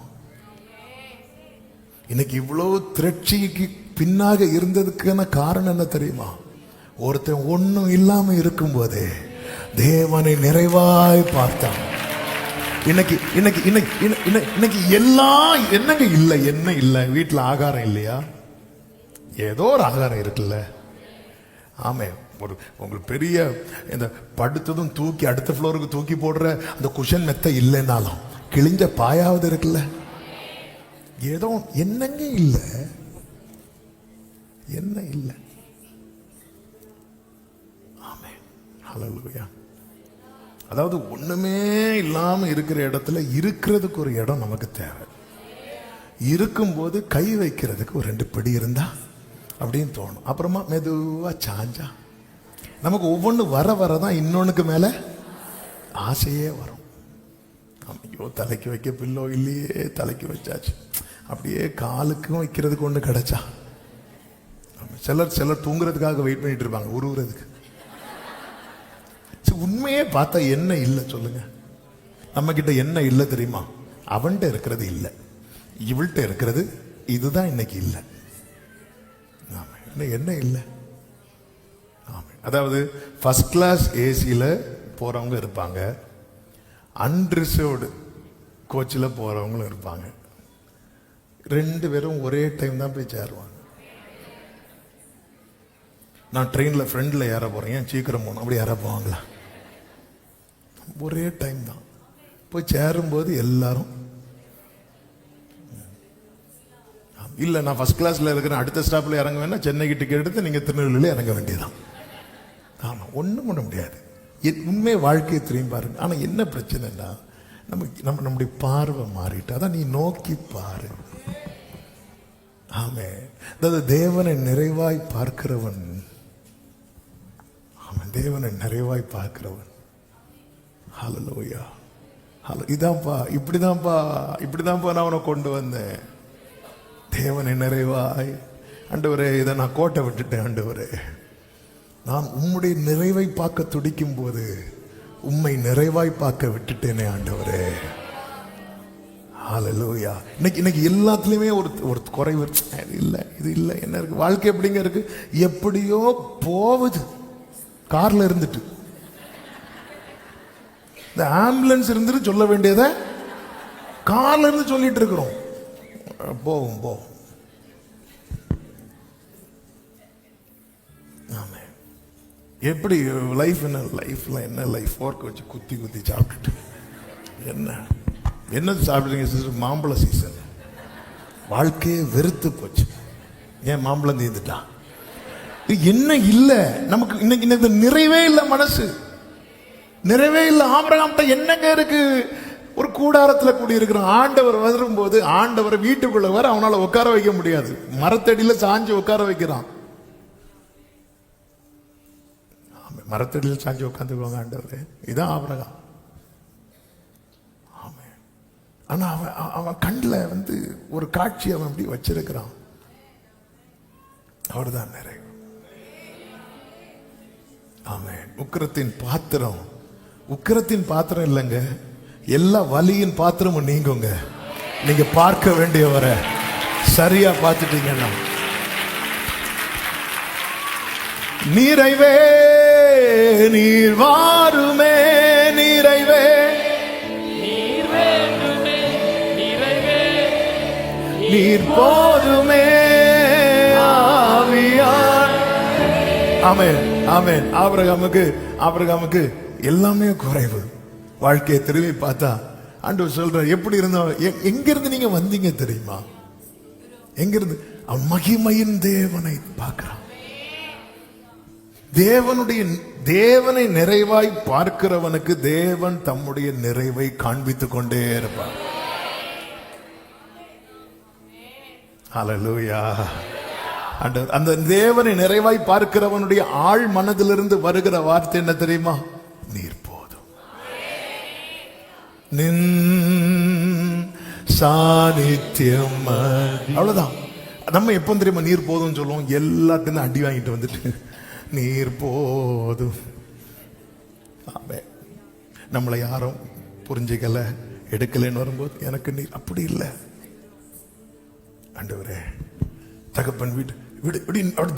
இன்னைக்கு இவ்வளவு திரட்சிக்கு பின்னாக இருந்ததுக்கான காரணம் என்ன தெரியுமா? ஒருத்தன் ஒண்ணும் இல்லாம இருக்கும் போதே தேவனை நிறைவாய் பார்த்தான். இன்னைக்கு இன்னைக்கு இன்னைக்கு இன்னைக்கு எல்லாம் என்னங்க இல்லை, என்ன இல்லை? வீட்டுல ஆகாரம் இல்லையா? ஏதோ ஒரு ஆகாரம் இருக்குல்ல. ஆமே, ஒரு உங்களுக்கு பெரிய இந்த படுத்ததும் தூக்கி அடுத்த ஃப்ளோருக்கு தூக்கி போடுற அந்த குஷன் மெத்த இல்லைன்னாலும் கிழிஞ்ச பாயாவது இருக்குல்ல. ஏதோ என்னங்க இல்லை, என்ன இல்லை? ஆமே, ஹல்லேலூயா. அதாவது ஒண்ணுமே இல்லாம இருக்கிற இடத்துல இருக்கிறதுக்கு ஒரு இடம் நமக்கு தேவை. இருக்கும்போது கை வைக்கிறதுக்கு ஒரு 2 பிடி இருந்தா அப்படின்னு தோணும். அப்புறமா மெதுவா சாஞ்சா நமக்கு ஒவ்வொன்று வர வரதான் இன்னொன்னுக்கு மேல ஆசையே வரும். ஐயோ, தலைக்கு வைக்க பில்லோ இல்லையே, தலைக்கு வச்சாச்சு. அப்படியே காலுக்கும் வைக்கிறதுக்கு ஒண்ணு கிடைச்சா. சிலர் தூங்குறதுக்காக வெயிட் பண்ணிட்டு இருப்பாங்க, உருவுறதுக்கு. உண்மையே பார்த்தா என்ன இல்லை சொல்லுங்க? நம்ம கிட்ட என்ன இல்லை தெரியுமா? அவன்கிட்ட இருக்கிறது இல்லை, இவள்கிட்ட இருக்கிறது இதுதான் இன்னைக்கு இல்லை. என்ன இல்லை? அதாவது ஃபர்ஸ்ட் கிளாஸ் ஏசியில போறவங்க இருப்பாங்க, அன்ரிசர்வ்டு கோச்சில் போறவங்களும் இருப்பாங்க. 2 பேரும் ஒரே டைம் தான் போய் சேருவாங்க. நான் ட்ரெயின்ல ஃப்ரெண்ட்ல ஏற போறேன், ஏன் சீக்கிரம் போகணும், அப்படி ஏற போவாங்களா? ஒரே டைம் தான் போய் சேரும்போது எல்லாரும் இல்ல, நான் ஃபர்ஸ்ட் கிளாஸ்ல இருக்கிறேன், அடுத்த ஸ்டாப்ல இறங்க வேணா, சென்னைக்கு டிக்கெட் எடுத்து நீங்க திருநெல்வேலியில இறங்க வேண்டியதான். ஆமா, ஒண்ணும் பண்ண முடியாது. உண்மை வாழ்க்கையை திரும்பி பாருங்க. ஆனா என்ன பிரச்சனைனா, நம்முடைய பார்வை மாறிட்டு, அதான் நீ நோக்கி பாரு. ஆமே, அதாவது தேவனை நிறைவாய் பார்க்கிறவன், அவன் தேவனை நிறைவாய் பார்க்கிறவன். ஹல்லேலூயா. இதான்ப்பா, இப்படிதான்ப்பா நான் அவனை கொண்டு வந்தேன். தேவனை நிறைவாய். ஆண்டவரே, இதை நான் கோட்டை விட்டுட்டேன். ஆண்டவரே, நான் உம்முடைய நிறைவை பார்க்க துடிக்கும் போது உம்மை நிறைவாய் பார்க்க விட்டுட்டேனே ஆண்டவரே. ஹல்லேலூயா. இன்னைக்கு எல்லாத்துலயுமே ஒரு குறைவு இல்லை, இது இல்லை, என்ன இருக்கு? வாழ்க்கை எப்படிங்க இருக்கு? எப்படியோ போகுது. கார்ல இருந்துட்டு இந்த ஆம்புலன்ஸ் இருந்துட்டு சொல்ல வேண்டியத கார்ல இருந்து சொல்லிட்டு இருக்கிறோம். போகும். ஆமே, எப்படி லைஃப்? என்ன லைஃப்? ஒர்க் வச்சு குத்தி சாப்பிட்டுட்டு என்ன சாப்பிடுறீங்க சிஸ்டர்? மாம்பழ சீசன். வாழ்க்கையே வெறுத்து போச்சு. ஏன் மாம்பழம் தீர்ந்துட்டா? என்ன இல்ல நமக்கு இன்னைக்கு நிறைவே இல்லை, மனசு நிறைவே இல்லை. ஆபிரகாம்கிட்ட என்னங்க இருக்கு? ஒரு கூடாரத்துல கூடி இருக்கிறான். ஆண்டவர் வரும்போது ஆண்டவரை வீட்டுக்குள்ள வர அவனால உட்கார வைக்க முடியாது, மரத்தடியில சாஞ்சு உட்கார வைக்கிறான். மரத்தடியில் சாஞ்சு உட்காந்துக்குவாங்க ஆண்டவரே. இதான் ஆபிரகாம். ஆமே, ஆனா அவன் கண்ணில் ஒரு காட்சி அவன் அப்படி வச்சிருக்கிறான். அவர்தான் நிறைவு. ஆமே, உக்கிரத்தின் பாத்திரம் இல்லைங்க, எல்லா வலியின் பாத்திரமும் நீங்குங்க. நீங்க பார்க்க வேண்டியவரை சரியா பார்த்துட்டீங்கன்னா நிறைவே நீர் வாருமே, நிறைவே நீர் போதுமே ஆவியார். ஆமென், ஆமென். ஆபிரகாமுக்கு எல்லாமே குறைவு. வாழ்க்கையை திரும்பி பார்த்தா ஆண்டவர் சொல்ற, எப்படி இருந்தோம், எங்கிருந்து நீங்க வந்தீங்க தெரியுமா? எங்கிருந்து? அவன் மகிமையின் தேவனை பார்க்கிறான். தேவனை நிறைவாய் பார்க்கிறவனுக்கு தேவன் தம்முடைய நிறைவை காண்பித்துக் கொண்டே இருப்பார். ஹல்லேலூயா. அந்த தேவனை நிறைவாய் பார்க்கிறவனுடைய ஆழ் மனதிலிருந்து வருகிற வார்த்தை என்ன தெரியுமா? நீர் போதும். நின் சாநித்தியம். அவ்வளவுதான். நம்ம எப்போ தெரியுமா நீர் போதும்னு சொல்லுவோம்? எல்லாத்தையும் அடி வாங்கிட்டு வந்துட்டு நீர் போதும். ஆமே, நம்மளை யாரும் புரிஞ்சுக்கல, எடுக்கலன்னு வரும்போது எனக்கு நீர். அப்படி இல்லை. ஆண்டவரே, தகப்பன் வீடு வீடு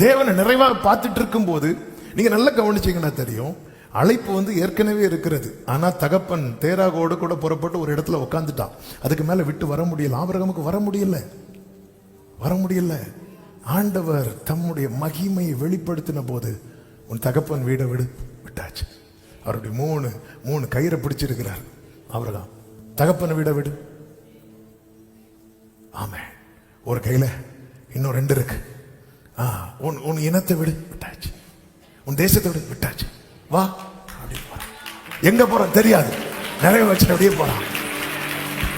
தேவனை நிறைவாக பார்த்துட்டு இருக்கும் போது நீங்க நல்லா கவனிச்சீங்கன்னா தெரியும், அழைப்பு ஏற்கனவே இருக்கிறது. ஆனா தகப்பன் தேராகோடு கூட புறப்பட்டு ஒரு இடத்துல உட்காந்துட்டான். அதுக்கு மேல விட்டு வர முடியல. ஆபிரகாமுக்கு வர முடியல. ஆண்டவர் தம்முடைய மகிமையை வெளிப்படுத்தின போது உன் தகப்பன் வீடை விட்டாச்சு. அவருடைய மூணு கயிறை பிடிச்சிருக்கிறார் ஆபிரகாம். தகப்பன் வீடை விடு. ஆமே, ஒரு கையில இன்னும் 2 இருக்கு. உன் இனத்தை விட்டாச்சு. உன் தேசத்தை விட்டாச்சு. வா அப்படின்னு போறான். எங்க போறோம் தெரியாது. நிறைய வச்சு அப்படியே போறான்.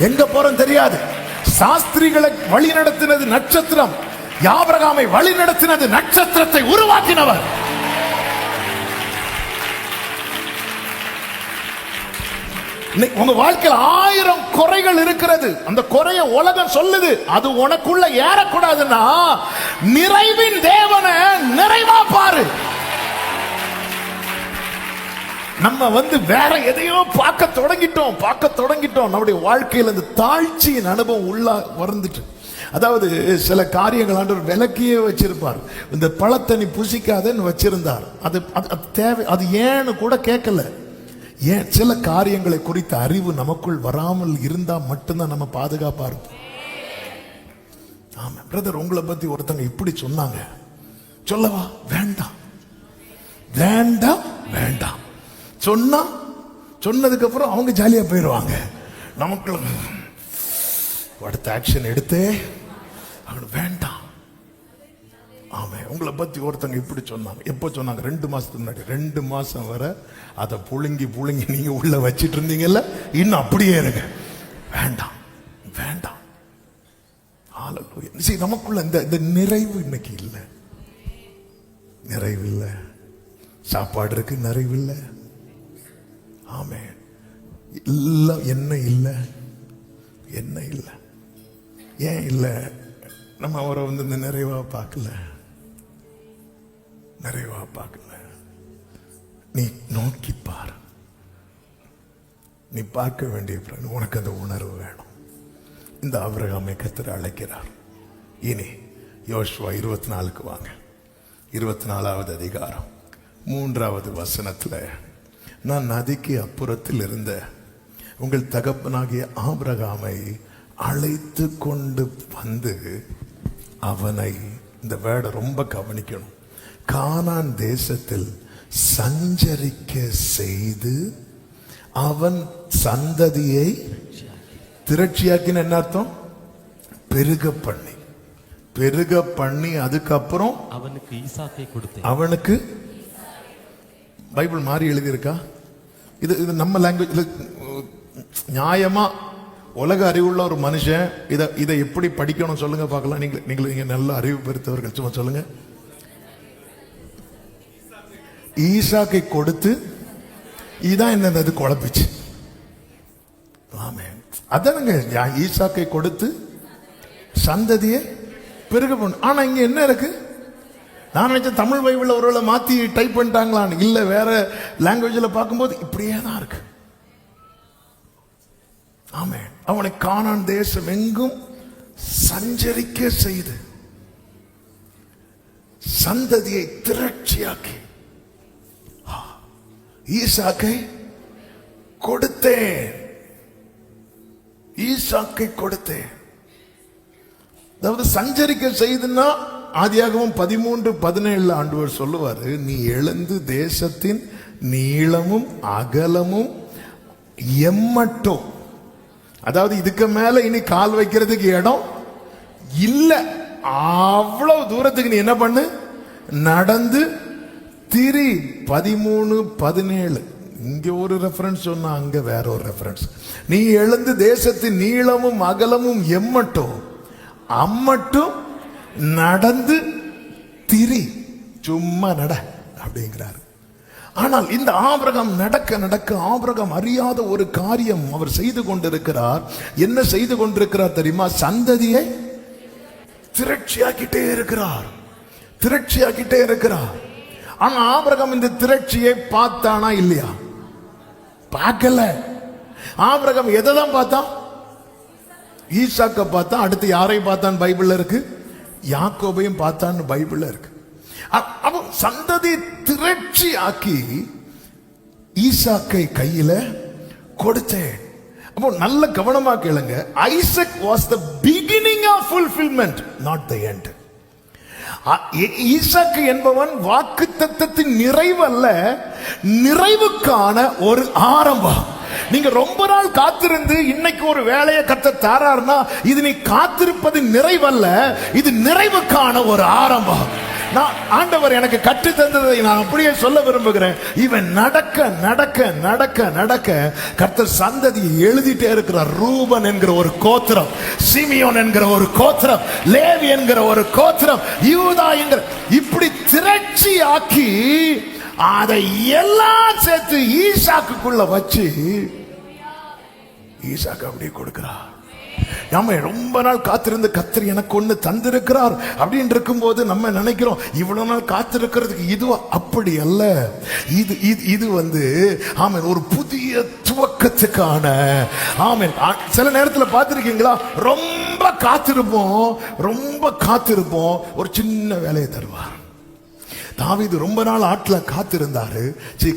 எங்க போறோம் தெரியாது. சாஸ்திரிகளை வழி நடத்தினது நட்சத்திரம். ஆபிரகாமை வழி நடத்தினது நட்சத்திரத்தை உருவாக்கினவர். உங்க வாழ்க்கையில் 1000 குறைகள் இருக்கிறது. அந்த குறைய உலகம் சொல்லுது. அது உனக்குள்ள ஏறக்கூடாதுன்னா நிறைவின் தேவனை நிறைவா பாரு. நம்ம வேற எதையோ பார்க்க தொடங்கிட்டோம். நம்முடைய வாழ்க்கையில் அந்த தாழ்ச்சியின் அனுபவம் உள்ள வந்துட்டு, அதாவது சில காரியங்கள் ஆண்டவர் விலக்கியே வச்சிருப்பார். இந்த பழத்தை நீ புசிக்காதன்னு வச்சிருந்தார். அது தேவை. அது ஏன்னு கூட கேட்கல. ஏன்? சில காரியங்களை குறித்த அறிவு நமக்குள் வராமல் இருந்தா மட்டும்தான் நம்ம பாதுகாப்பா இருப்போம். ஆமா பிரதர், உங்களை பத்தி ஒருத்தங்க இப்படி சொன்னாங்க. சொல்லவா? வேண்டாம். சொன்னதுக்கு அப்புறம் அவங்க ஜாலியா போயிடுவாங்க. நமக்கு அடுத்த ஆக்ஷன் எடுத்தே வேண்டாம். ஆமா, உங்களை பத்தி ஒருத்தங்க இப்படி சொன்னாங்க. எப்போ சொன்னாங்க? 2 மாசத்துக்கு முன்னாடி. 2 மாசம் வரை அதை புழுங்கி நீங்க உள்ள வச்சிட்டு இருந்தீங்கல்ல, இன்னும் அப்படியே இருங்க. வேண்டாம். நமக்குள்ள இந்த நிறைவு இன்னைக்கு இல்லை. சாப்பாடு இருக்கு, நிறைவு இல்லை. ஆமே, என்ன இல்லை. ஏன் இல்லை? நம்ம அவரை இந்த நிறைவா பார்க்கல. நீ நோக்கி பார். நீ பார்க்க வேண்டிய உனக்கு அந்த உணர்வு வேணும். இந்த ஆபிரகாமை கர்த்தர் அழைக்கிறார். இனி யோசுவா 24க்கு வாங்க. 24வது அதிகாரம் 3வது வசனத்துல, நான் நதிக்கு அப்புறத்தில் இருந்த உங்கள் தகப்பனாகிய ஆபிரகாமை அழைத்து கொண்டு வந்து அவனை, இந்த வேர்டை ரொம்ப கவனிக்கணும், கானான் தேசத்தில் சஞ்சரிக்க செய்து அவன் சந்ததியை திரட்சியாக்கின. என்ன அர்த்தம்? பெருக பண்ணி அதுக்கப்புறம் அவனுக்கு ஈசாக்கை கொடுத்தேன். அவனுக்கு பைபிள் மாறி எழுதியிருக்கா? இது நம்ம லாங்குவேஜ். நியாயமா உலக அறிவுள்ள ஒரு மனுஷன் இதை எப்படி படிக்கணும் சொல்லுங்க பார்க்கலாம். நீங்க நல்ல அறிவு பெருத்தவர்கள் சும்மா சொல்லுங்க. ஈசாக்கை கொடுத்து, இதான் என்ன குழப்பிச்சு. அதானுங்க, ஈசாக்கை கொடுத்து சந்ததியை பெருக பண்ணு. ஆனா இங்க என்ன இருக்கு? நான் நினைச்சேன் தமிழ் பைபிள்ல ஒருவேளை மாத்தி டைப் பண்ணிட்டாங்களான்னு. இல்ல, வேற லாங்குவேஜ்ல பார்க்கும்போது இப்படியே தான் இருக்கு. ஆமே, அவனை கானான் தேசம் எங்கும் சஞ்சரிக்க செய்து சந்ததியை திரட்சியாக்கி ஈசாக்கை கொடுத்தேன். அதாவது சஞ்சரிக்க செய்துன்னா ஆதியாகமம் 13:17 ஆண்டவர் சொல்லுவாரு, நீ எழுந்து தேசத்தின் நீளமும் அகலமும் எம்மட்டும், அதாவது இதுக்கு மேல இனி கால் வைக்கிறதுக்கு இடம் இல்ல, அவ்வளவு தூரத்துக்கு நீ என்ன பண்ணு, நடந்து திரி. 13:17. இங்க ஒரு ரெஃபரன்ஸ் சொன்னா அங்க வேற ஒரு ரெஃபரன்ஸ். நீ எழுந்து தேசத்தின் நீளமும் அகலமும் எம்மட்டும் அம்மட்டும் நடந்து திரி. சும்மா நட அப்படிங்கிறாரு. ஆனால் இந்த ஆபிரகாம் நடக்க நடக்க ஆபிரகாம் அறியாத ஒரு காரியம் அவர் செய்து கொண்டிருக்கிறார். என்ன செய்து கொண்டிருக்கிறார் தெரியுமா? சந்ததியை திரட்சியாக்கிட்டே இருக்கிறார், திரட்சியாக்கிட்டே இருக்கிறார். ஆனா ஆபிரகாம் இந்த திரட்சியை பார்த்தானா இல்லையா? பார்க்கல. ஆபிரகாம் எதை தான் பார்த்தான்? ஈசாக்க பார்த்தான். அடுத்து யாரை பார்த்தான் பைபிள்ல இருக்கு? யாக்கோபையும் பார்த்தான்னு பைபிள்ல இருக்கு. அவன் சந்ததி திரட்சி ஆக்கி ஈசாக்கை கையில கொடுத்தேன். அப்போ நல்ல கவனமா கேளுங்க. Isaac was the beginning of fulfilment, not the end. ஈசாக்கு என்பவன் வாக்குத்தத்தத்தின் நிறைவு அல்ல, நிறைவுக்கான ஒரு ஆரம்பம். நீங்க ரொம்ப நாள் காத்திருந்து இன்னைக்கு ஒரு வேலையை கர்த்தர் தாரார்னா இது நீ காத்திருப்பது நிறைவல்ல, இது நிறைவுக்கான ஒரு ஆரம்பம். நான் ஆண்டவர் எனக்கு கற்று தந்ததை நான் அப்படியே சொல்ல விரும்புகிறேன். இவன் நடக்க நடக்க நடக்க நடக்க கர்த்தர் சந்ததியை எழுதிட்டே இருக்கிறார். ரூபன் என்கிற ஒரு கோத்திரம், சிமியோன் என்கிற ஒரு கோத்திரம், லேவி என்கிற ஒரு கோத்திரம், யூதா என்கிற, இப்படி திரட்சி ஆக்கி அதை எல்லாம் சேர்த்து ஈசாக்குள்ள வச்சு ஈசாக்கு அப்படியே கொடுக்கிறார். நாம ரொம்ப நாள் காத்திருந்து கர்த்தர் எனக்கு ஒண்ணு தந்திருக்கிறார் அப்படின்னு இருக்கும்போது நம்ம நினைக்கிறோம் இவ்வளவு நாள் காத்திருக்கிறதுக்கு இதுவா? அப்படி அல்ல. இது வந்து ஆமென் ஒரு புதிய துவக்கத்துக்கான. ஆமென். சில நேரத்தில் பார்த்திருக்கீங்களா? ரொம்ப காத்திருப்போம், ஒரு சின்ன வேலையை தருவார். தாவீது ரொம்ப நாள் ஆட்டுல காத்திருந்தாரு,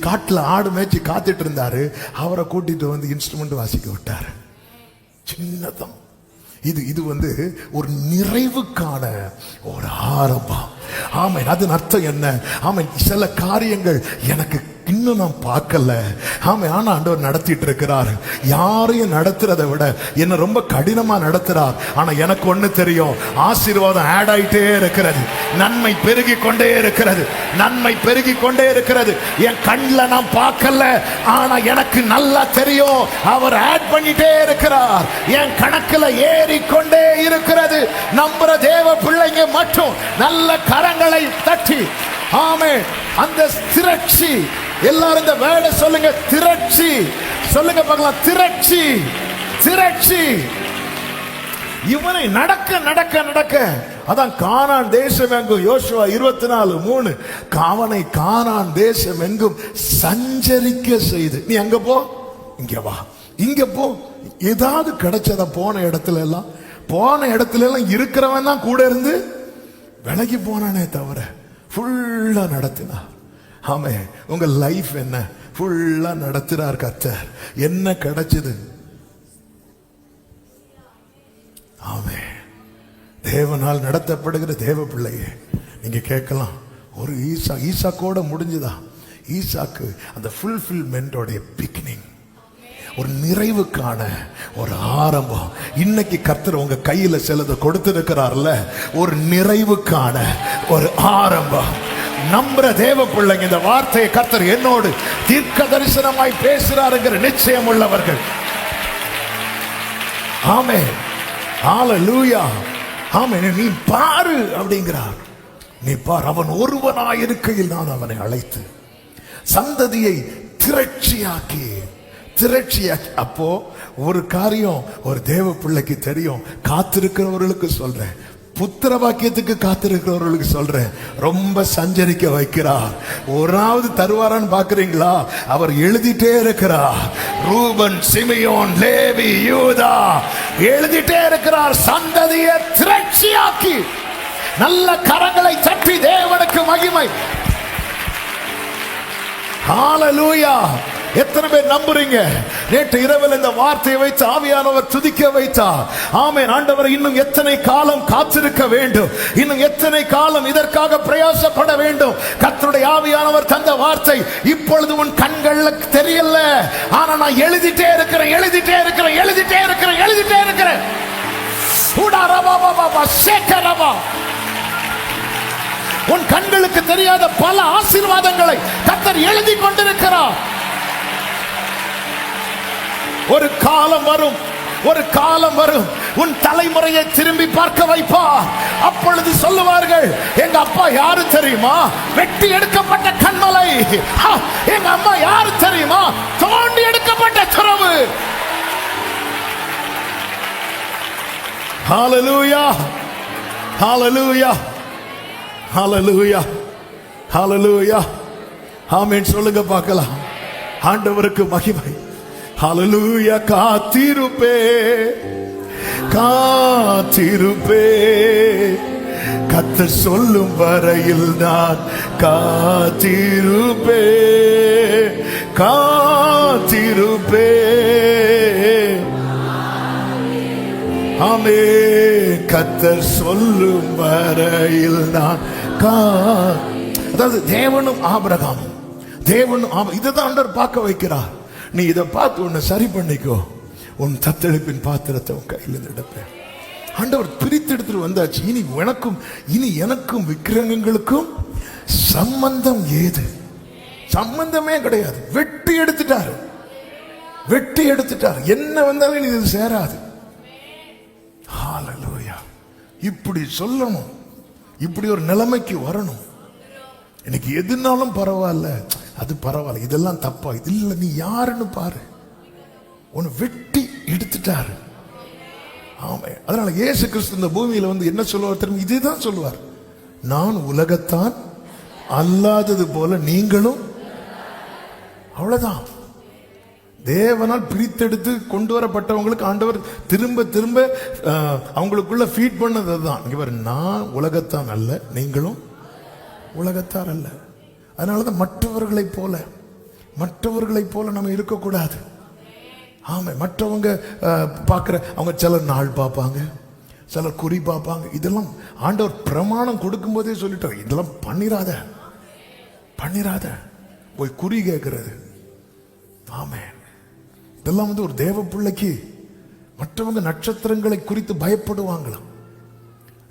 காட்டுல ஆடு மேய்ச்சி காத்துட்டு இருந்தாரு. அவரை கூட்டிட்டு வந்து இன்ஸ்ட்ருமெண்ட் வாசிக்க விட்டாரு. சின்னதம். இது வந்து ஒரு நிறைவுக்கான ஒரு ஆரம்பம். ஆமென். அதன் அர்த்தம் என்ன? ஆமென். சில காரியங்கள் எனக்கு இன்னும் நான் பார்க்கல. ஆமா, ஆனா ஆண்டவர் நடத்திட்டு இருக்கிறார். யாரையும் நடத்துறதை விட என்ன ரொம்ப கடினமா நடத்துறார். ஆனா எனக்கு ஒண்ணு தெரியும், ஆசீர்வாதம் ஆட் ஆயிட்டே இருக்கிறது, நன்மை பெருகி கொண்டே இருக்கிறது, நன்மை பெருகி கொண்டே இருக்கிறது. என் கண்ணில் நான் பார்க்கல, ஆனா எனக்கு நல்லா தெரியும் அவர் ஆட் பண்ணிட்டே இருக்கிறார். என் கணக்குல ஏறி கொண்டே இருக்கிறது. நம்புற தேவ பிள்ளைங்க மட்டும் நல்ல கரங்களை தட்டி ஆமென். அந்த திரட்சி, எல்லாரும் இந்த வேர்டை சொல்லுங்க, திரட்சி சொல்லுங்க பார்க்கலாம். திரட்சி, திரட்சி. இவனை நடக்க நடக்க நடக்க, அதான் கானான் தேசம் எங்கும் யோசுவா 24:3 அவனை கானான் தேசம் எங்கும் சஞ்சரிக்க செய்து. நீ அங்க போ, இங்க வா, இங்க போ. ஏதாவது கிடைச்சத போன இடத்துல எல்லாம் இருக்கிறவன் தான் கூட இருந்து விலகி போனானே தவிர ஃபுல்லா நடத்தினார். ஆமே, உங்க லைஃப் என்ன? ஃபுல்லா நடத்துறார் கர்த்தர். என்ன கிடைச்சது? ஆமே. தேவனால் நடத்தப்படுகிற தேவ பிள்ளையே, நீங்க கேட்கலாம், ஒரு ஈசாக்கோட முடிஞ்சுதா? ஈசாக்கு அந்த ஃபுல்ஃபில்மெண்டோடைய பிகினிங், ஒரு நிறைவுக்கான ஒரு ஆரம்பம். இன்னைக்கு கர்த்தர் உங்க கையில சிலது கொடுத்திருக்கிறார்ல, ஒரு நிறைவுக்கான ஒரு ஆரம்பம். நம்புற தேவ பிள்ளைங்க, இந்த வார்த்தையை கர்த்தர் என்னோடு தீர்க்க தரிசனமாய் பேசுறாருங்கிற நிச்சயம் உள்ளவர்கள் ஆமே, ஹalleluya, ஆமே. நீ பாரு அப்படிங்கிறார். நீ பார், அவன் ஒருவனாயிருக்கையில் நான் அவனை அழைத்து சந்ததியை திரட்சியாக்கி. அப்போ ஒரு காரியம் ஒரு தேவ பிள்ளைக்கு தெரியும். காத்திருக்கிறவர்களுக்கு சொல்றேன், புத்திர வாக்கியத்துக்கு காத்திருக்கிறவர்களுக்கு சொல்றேன், ரொம்ப சஞ்சரிக்க வைக்கிறார். ஒராவது தருவாரான்னு பாக்குறீங்களா? அவர் எழுதிட்டே இருக்கிறார். ரூபன், சிமியோன், லேவி, யூதா எழுதிட்டே இருக்கிறார். சந்ததியை திரட்சியாக்கி. நல்ல கரங்களை தட்டி தேவனுக்கு மகிமை. ஹalleluya. எத்தனை பேர் நம்புறீங்க? நேற்று இரவில் இந்த வார்த்தையை வைத்து ஆவியானவர் துதிக்க வைத்தார். ஆமென். ஆண்டவர் இன்னும் எத்தனை காலம் காத்திருக்க வேண்டும், இன்னும் எத்தனை காலம் இதற்காக பிரயாசப்பட வேண்டும். கர்த்தருடைய ஆவியானவர் தந்த வார்த்தை இப்பொழுது உன் கண்களுக்கு தெரியல, ஆனா நான் எழுதிட்டே இருக்கிறேன். உன் கண்களுக்கு தெரியாத பல ஆசீர்வாதங்களை கர்த்தர் எழுதி கொண்டிருக்கிறார். ஒரு காலம் வரும் உன் தலைமுறையை திரும்பி பார்க்க வைப்பார். அப்பொழுது சொல்லுவார்கள், எங்க அப்பா யாரு தெரியுமா? வெட்டி எடுக்கப்பட்ட கண்மலை. எங்க அம்மா யாரு தெரியுமா? தோண்டி எடுக்கப்பட்ட துறவு. ஹalleluya, ஹalleluya, ஹalleluya, ஹalleluya. ஆமென் சொல்லுங்க பார்க்கலாம். ஆண்டவருக்கு மகிமை. ஹalleluya. காத்திருப்பே, காத்திருப்பே, கர்த்தர் சொல்லும் வரையில் நான் காத்திருப்பே, காத்திருப்பே. ஆமே, கர்த்தர் சொல்லும் வரையில் நான் அதாவது தேவனும் ஆபிரகாமும், தேவனும் இதுதான் ஆண்டவர் பார்க்க வைக்கிறார். நீ இதை பார்த்து உன்னை சரி பண்ணிக்கோ, உன் தத்தளிப்பின் பாத்திரத்தை உன் கையில் எடுப்பேன். ஆண்டவர் பிரித்து எடுத்துட்டு வந்தாச்சு. இனி எனக்கும் விக்கிரகங்களுக்கும் சம்பந்தம் ஏது? சம்பந்தமே கிடையாது. வெட்டி எடுத்துட்டாரு, வெட்டி எடுத்துட்டாரு. என்ன வந்தாலும் இது சேராது. ஹalleluya. இப்படி சொல்லணும், இப்படி ஒரு நிலைமைக்கு வரணும். எனக்கு எதுனாலும் பரவாயில்ல, அது பரவாயில்ல, இதெல்லாம் தப்பா, இது இல்ல, நீ யாருன்னு பாரு. உன்னை வெட்டி எடுத்துட்டாரு. ஆமா. அதனால இயேசு கிறிஸ்து இந்த பூமியில வந்து என்ன சொல்லுவார் தெரியும்? இதுதான் சொல்லுவார், நான் உலகத்தான் அல்லாதது போல நீங்களும். அவ்வளவுதான். தேவனால் பிரித்தெடுத்து கொண்டு வரப்பட்டவங்களுக்கு ஆண்டவர் திரும்ப திரும்ப அவங்களுக்குள்ள ஃபீட் பண்ணது அதுதான். இங்க பாரு, நான் உலகத்தான் அல்ல, நீங்களும் உலகத்தார் அல்ல. அதனாலதான் மற்றவர்களைப் போல நம்ம இருக்கக்கூடாது. ஆமா. மற்றவங்க பார்க்கிற அவங்க சிலர் நாள் பார்ப்பாங்க, சிலர் குறி பார்ப்பாங்க. இதெல்லாம் ஆண்டவர் பிரமாணம் கொடுக்கும் போதே சொல்லிட்டார், இதெல்லாம் பண்ணிராத போய் குறி கேட்கிறது. ஆமே. இதெல்லாம் வந்து ஒரு தேவ பிள்ளைக்கு, மற்றவங்க நட்சத்திரங்களை குறித்து பயப்படுவாங்களாம்,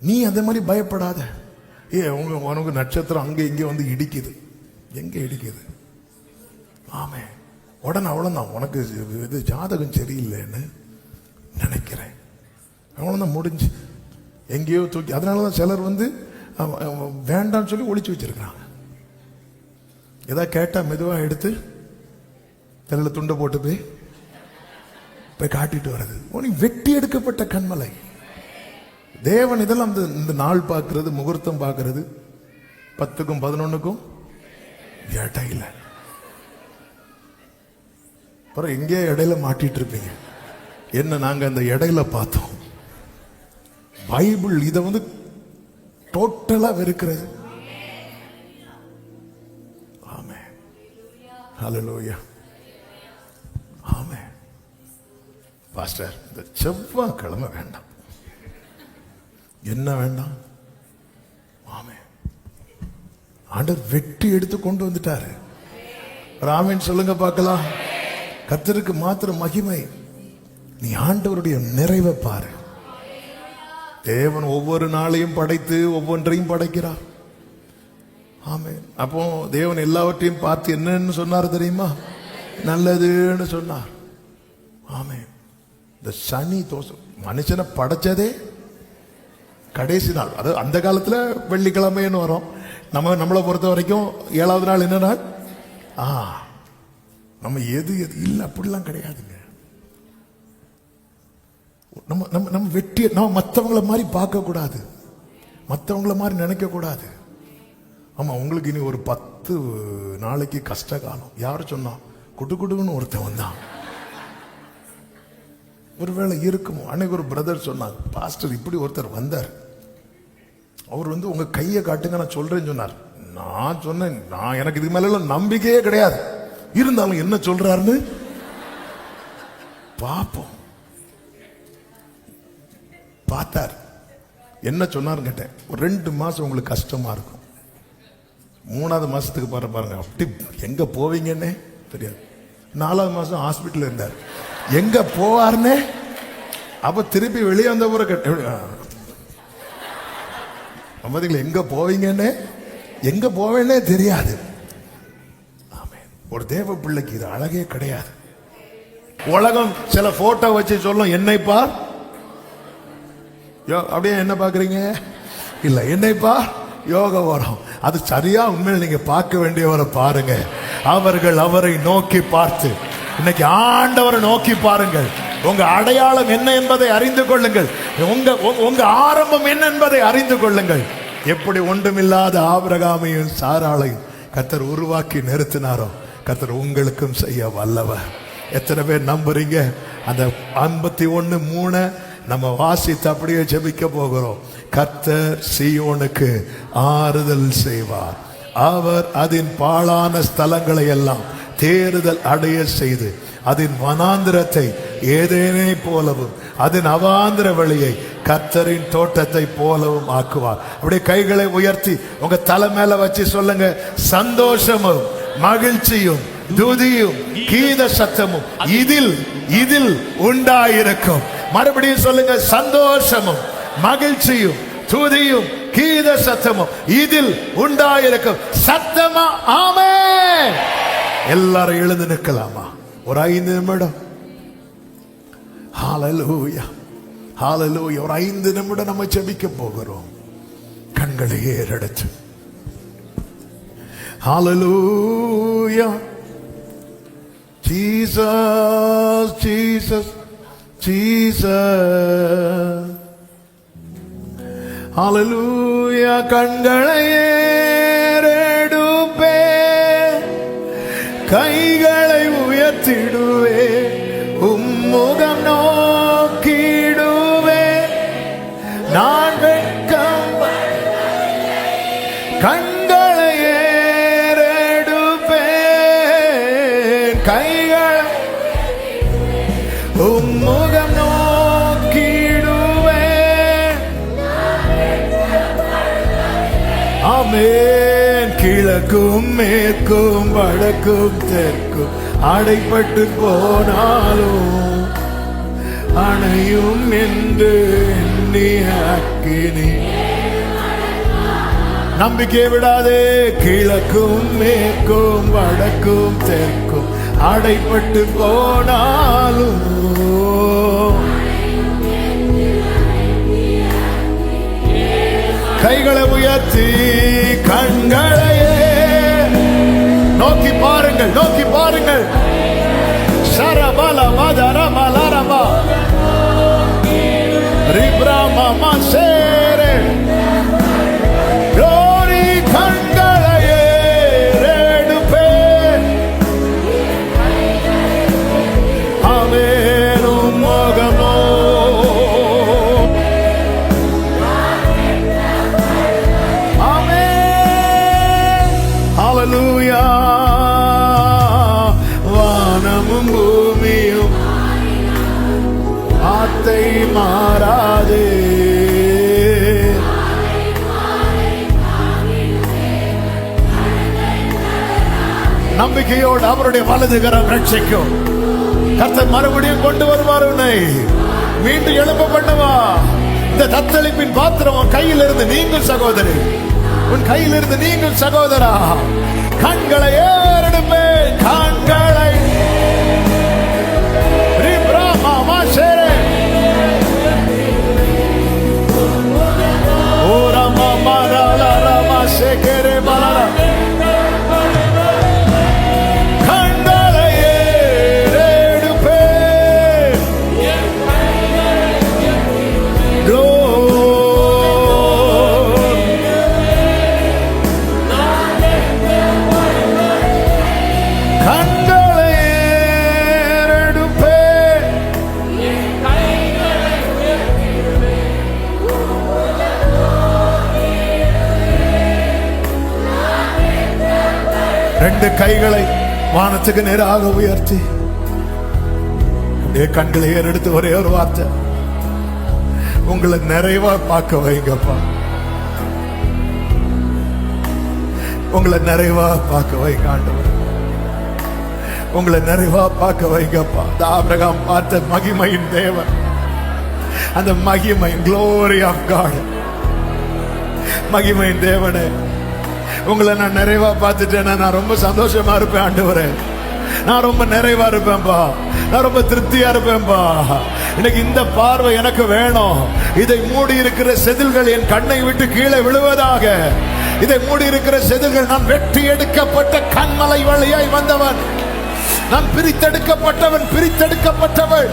நீ அதே மாதிரி பயப்படாத. உனக்கு நட்சத்திரம் அங்கே இங்கே வந்து இடிக்குது, எங்க இடிக்குது? ஆமே. உடனே அவ்வளவுதான், உனக்கு இது ஜாதகம் சரியில்லைன்னு நினைக்கிறேன், அவ்வளவுதான், முடிஞ்சு எங்கேயோ தூக்கி. அதனாலதான் சிலர் வந்து வேண்டாம்னு சொல்லி ஒளிச்சு வச்சிருக்காங்க. ஏதாவது கேட்டா மெதுவா எடுத்து தலையில துண்டை போட்டு போய் காட்டிட்டு வர்றது. உனக்கு வெட்டி எடுக்கப்பட்ட கண்மலை. தேவன் இதெல்லாம் இந்த நாள் பார்க்கிறது, முகூர்த்தம் பார்க்கிறது 10க்கும் 11க்கும் இடையில. அப்புறம் எங்கே இடையில மாட்டிட்டு இருப்பீங்க. என்ன நாங்க அந்த இடையில பார்த்தோம். பைபிள் இதை வந்து டோட்டலா வெறுக்கிறது. ஆமே. ஹல்லேலூயா. ஆமே. பாஸ்டர், இந்த செவ்வாய்க்கிழமை வேண்டாம். என்ன வேண்டாம்? ஆமே. ஆண்டவர் வெட்டி எடுத்து கொண்டு வந்துட்டாரு. ஆமென் சொல்லுங்க பார்க்கலாம். கர்த்தருக்கு மாத்திரம் மகிமை. நீ ஆண்டவருடைய நிறைவை பாரு. தேவன் ஒவ்வொரு நாளையும் படைத்து ஒவ்வொன்றையும் படைக்கிறார். ஆமே. அப்போ தேவன் எல்லாவற்றையும் பார்த்து என்னன்னு சொன்னார் தெரியுமா? நல்லதுன்னு சொன்னார். ஆமே. இந்த சனி தோஷம் மனுஷனை படைச்சதே கடைசி நாள். அது அந்த காலத்துல வெள்ளிக்கிழமைன்னு வரும். நம்மளை பொறுத்த வரைக்கும் 7வது நாள் என்ன நாள்? நம்ம எது இல்ல, அப்படிலாம் கிடையாதுங்க. நம்ம வெட்டி நம்ம மற்றவங்கள மாதிரி பார்க்க கூடாது, மற்றவங்கள மாதிரி நினைக்க கூடாது. ஆமா. உங்களுக்கு இனி ஒரு 10 நாளைக்கு கஷ்ட காலம். யாரு சொன்னா? குடுகுடுன்னு ஒருத்தன் வந்தான். ஒருவேளை இருக்குமோ. அன்னைக்கு ஒரு பிரதர் சொன்னார், பாஸ்டர் இப்படி ஒருத்தர் வந்தார், அவர் வந்து உங்க கையை காட்டுங்க நான் சொல்றேன்னு சொன்னார். நான் சொன்னேன், நான் எனக்கு இதுக்கு மேல நம்பிக்கையே கிடையாது, இருந்தாலும் என்ன சொல்றாருன்னு பாப்போம். பார்த்தார். என்ன சொன்னார் கேட்டேன். ஒரு 2 மாசம் உங்களுக்கு கஷ்டமா இருக்கும், 3வது மாசத்துக்கு பாருங்க அப்படி எங்க போவீங்கன்னே தெரியாது. 4வது மாசம் ஹாஸ்பிட்டல் இருந்தார். எங்க போவார்னே அப்ப திருப்பி வெளியே வந்த பூரா எங்க போவீங்கன்னு, எங்க போவேன்னே தெரியாது. ஒரு தேவ பிள்ளைக்கு இது அழகே கிடையாது. உலகம் சில போட்டோ வச்சு சொல்லும், என்னை பார் அப்படியே என்ன பாக்குறீங்க? இல்ல, என்னைப்பா யோக வரம். அது சரியா உண்மையில நீங்க பார்க்க வேண்டியவரை பாருங்க. அவர்கள் அவரை நோக்கி பார்த்து, இன்னைக்கு ஆண்டவரை நோக்கி பாருங்கள். உங்க அடையாளம் என்ன என்பதை அறிந்து கொள்ளுங்கள். உங்க ஆரம்பம் என்ன என்பதை அறிந்து கொள்ளுங்கள். எப்படி ஒன்றுமில்லாத ஆபிரகாமையும் சாராளையும் கர்த்தர் உருவாக்கி நிறுத்தினாரோ, கர்த்தர் உங்களுக்கும் செய்ய வல்லவர். எத்தனை பேர் நம்புறீங்க? அந்த 51:3 நம்ம வாசித்து அப்படியே ஜெபிக்க போகிறோம். கர்த்தர் சீயோனுக்கு ஆறுதல் செய்வார். அவர் அதன் பாழான ஸ்தலங்களை எல்லாம் தேறுதல் அடைய செய்து, அதன் வனாந்திரத்தை ஏதேனை போலவும், அதன் அவாந்திர வழியை கர்த்தரின் தோட்டத்தை போலவும் ஆக்குவார். அப்படியே கைகளை உயர்த்தி உங்க தலை மேல வச்சு சொல்லுங்க, சந்தோஷமும் மகிழ்ச்சியும் துதியும் கீத சத்தமும் இதில் உண்டாயிருக்கும். மறுபடியும் சொல்லுங்க, சந்தோஷமும் மகிழ்ச்சியும் துதியும் கீத சத்தமும் இதில் உண்டாயிருக்கும். சத்தமா ஆமென். எல்லாரும் எழுந்து நிற்கலாமா? ஒரு 5 நிமிடம். ஹalleluya, ஹalleluya. ஒரு 5 நிமிடம் நம்ம ஜெபிக்க போகிறோம். கண்களை ஏறெடுத்து ஹalleluya. Jesus, Jesus, Jesus. ஹalleluya. கண்களை ஏறெடுப்பே, கைகளை உயர்த்திடுவே, உம்முகம் நோக்கிடுவே, நான் வெட்கம். கண்களை ஏறெடுப்பேன், கைகளை உம்முகம் நோக்கிடுவேன். ஆமென். கிழக்கும் மேற்கும் வடக்கும் தெற்கும் அடைப்பட்டு போனாலும் அணையும் என்று எண்ணிய அக்கினி. நம்பிக்கை விடாதே. கிழக்கும் மேற்கும் வடக்கும் தெற்கும் அடைப்பட்டு போனாலும் கைகளை உயர்த்தி கண்களையே நோக்கி பாருங்கள், நோக்கி பாருங்கள். சரபல மதரமலரபா ரிப்ரம சேரே glory. கண்களையே ரெடுப்பே, ஆமென். மகனோ ஹalleluya. வானமும் பூமியும் வார்த்தை மாறாதே. நம்பிக்கையோடு அவருடைய வலது கரம் ரட்சிக்கும். கர்த்தர் மறுபடியும் கொண்டு வருவார். உன்னை மீண்டும் எழுப்ப பண்ணுவா. இந்த தத்தளிப்பின் பாத்திரம் உன் கையில் இருந்து நீங்கும் சகோதரி, உன் கையில் இருந்து நீங்கும் சகோதரா. கண்களை ஏறெடுப்பே, கண்களை கண்களை ஏறெடுப்பே. ரெண்டு கைகளை வானத்துக்கு நேராக உயர்த்தி அப்படியே கண்களை ஏறெடுத்து ஒரே ஒரு வார்த்தை, உங்களை நிறைவா பார்க்க வைங்கப்பா, உங்களை நிறைவா பார்க்க வைங்க ஆண்டவர், உங்களை நிறைவா பார்க்க வைங்கப்பா. ஆபிரகாம் பார்த்த மகிமையின் தேவன், அந்த மகிமையின் glory of God, மகிமையின் தேவனே, உங்களை நான் நிறைவா பார்த்துட்டேன்னா நான் ரொம்ப சந்தோஷமா இருப்பேன் ஆண்டவரே, நான் ரொம்ப நிறைவா இருப்பேன்பா. நான் ரொம்ப திருப்தியா இருப்பேன்பா. இன்னைக்கு இந்த பார்வை எனக்கு வேணும். இதை மூடி இருக்கிற செதில்கள் என் கண்ணை விட்டு கீழே விழுவதாக. இதை மூடி இருக்கிற செதில்கள், நான் வெட்டி எடுக்கப்பட்ட கண்மலை வழியாய் வந்தவன், நான் பிரித்தெடுக்கப்பட்டவன், பிரித்தெடுக்கப்பட்டவள்.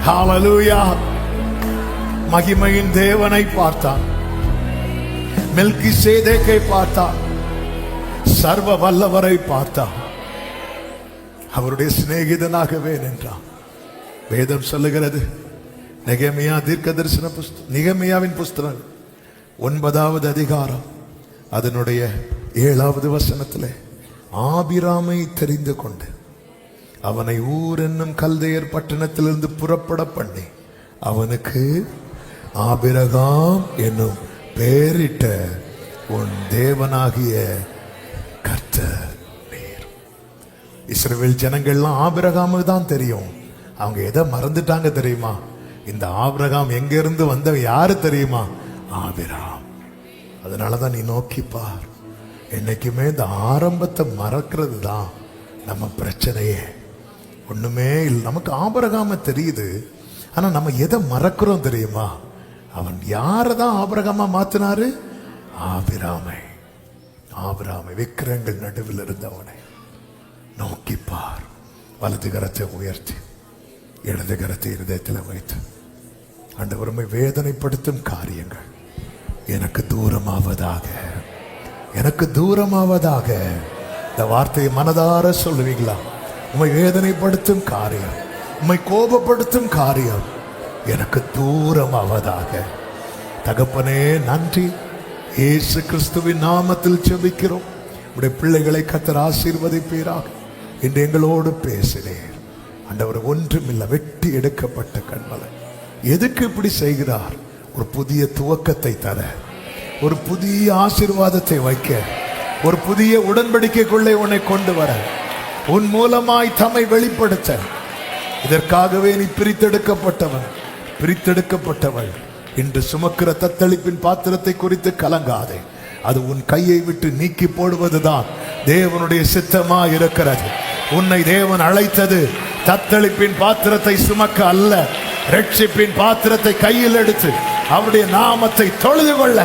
ஹல்லேலூயா. மகிமையின் தேவனை பார்த்தான், மெல்கிசேதேக்கை பார்த்தான், சர்வ வல்லவரை பார்த்தான், அவருடைய சிநேகிதனாகவே நின்றான். வேதம் சொல்லுகிறது, நெகேமியா தீர்க்கதரிசன புஸ்தகம், நெகேமியாவின் புஸ்தகம் 9வது அதிகாரம் அதனுடைய 7வது வசனத்திலே, ஆபிராமை தெரிந்து கொண்டு அவனை ஊர் என்னும் கல்தையர் பட்டணத்திலிருந்து புறப்பட பண்ணி அவனுக்கு ஆபிரகாம் என்னும் பெயரிட்ட உன் தேவனாகிய கர்த்தர் நீர். இஸ்ரவேல் ஜனங்கள்லாம் ஆபிரகாமுக்கு தான் தெரியும். அவங்க எதை மறந்துட்டாங்க தெரியுமா? இந்த ஆபிரகாம் எங்க இருந்து வந்தவன் யாரு தெரியுமா? ஆபிரகாம். அதனாலதான் நீ நோக்கி பார். என்னைக்குமே இந்த ஆரம்பத்தை மறக்கிறது தான் நம்ம பிரச்சனையே. ஒண்ணுமே இல்லை. நமக்கு ஆபிரகாம தெரியுது, ஆனா நம்ம எதை மறக்கிறோம் தெரியுமா? அவன் யாரதான் ஆபிரகாமா மாத்தினாரு? ஆபிராமை. ஆபிராமை விக்கிரங்கள் நடுவில் இருந்தவனை நோக்கி பார். வலது கரத்தை உயர்த்தி இடது கரத்தை இருதயத்தில் வைத்து, ஆண்டவரை வேதனைப்படுத்தும் காரியங்கள் எனக்கு தூரமாவதாக, எனக்கு தூரமாவதாக. இந்த வார்த்தையை மனதார சொல்லுவீங்களா? உம்மை வேதனைப்படுத்தும் காரியம், உம்மை கோபப்படுத்தும் காரியம் எனக்கு தூரமாவதாக. தகப்பனே நன்றி. இயேசு கிறிஸ்துவின் நாமத்தில் ஜெபிக்கிறோம். உடைய பிள்ளைகளை கர்த்தர் ஆசீர்வதிப்பீராக. இன்று எங்களோடு பேசினேன் ஆண்டவர். ஒன்றுமில்லை, வெட்டி எடுக்கப்பட்ட கண்மலை. எதுக்கு இப்படி செய்கிறார்? ஒரு புதிய துவக்கத்தை தர, ஒரு புதிய ஆசீர்வாதத்தை வைக்க, ஒரு புதிய உடன்படிக்கைக்குள்ளே உன்னை கொண்டு வர, உன் மூலமாய் தம்மை வெளிப்படுத்த. இதற்காகவே நீ பிரித்தெடுக்கப்பட்டவன், பிரித்தெடுக்கப்பட்டவள். இன்று சுமக்கிற தத்தளிப்பின் பாத்திரத்தை குறித்து கலங்காதே. அது உன் கையை விட்டு நீக்கி போடுவதுதான் தேவனுடைய சித்தமா இருக்கிறது. உன்னை தேவன் அழைத்தது தத்தளிப்பின் பாத்திரத்தை சுமக்க அல்ல, ரட்சிப்பின் பாத்திரத்தை கையில் எடுத்து அவருடைய நாமத்தை தொழுது கொள்ள.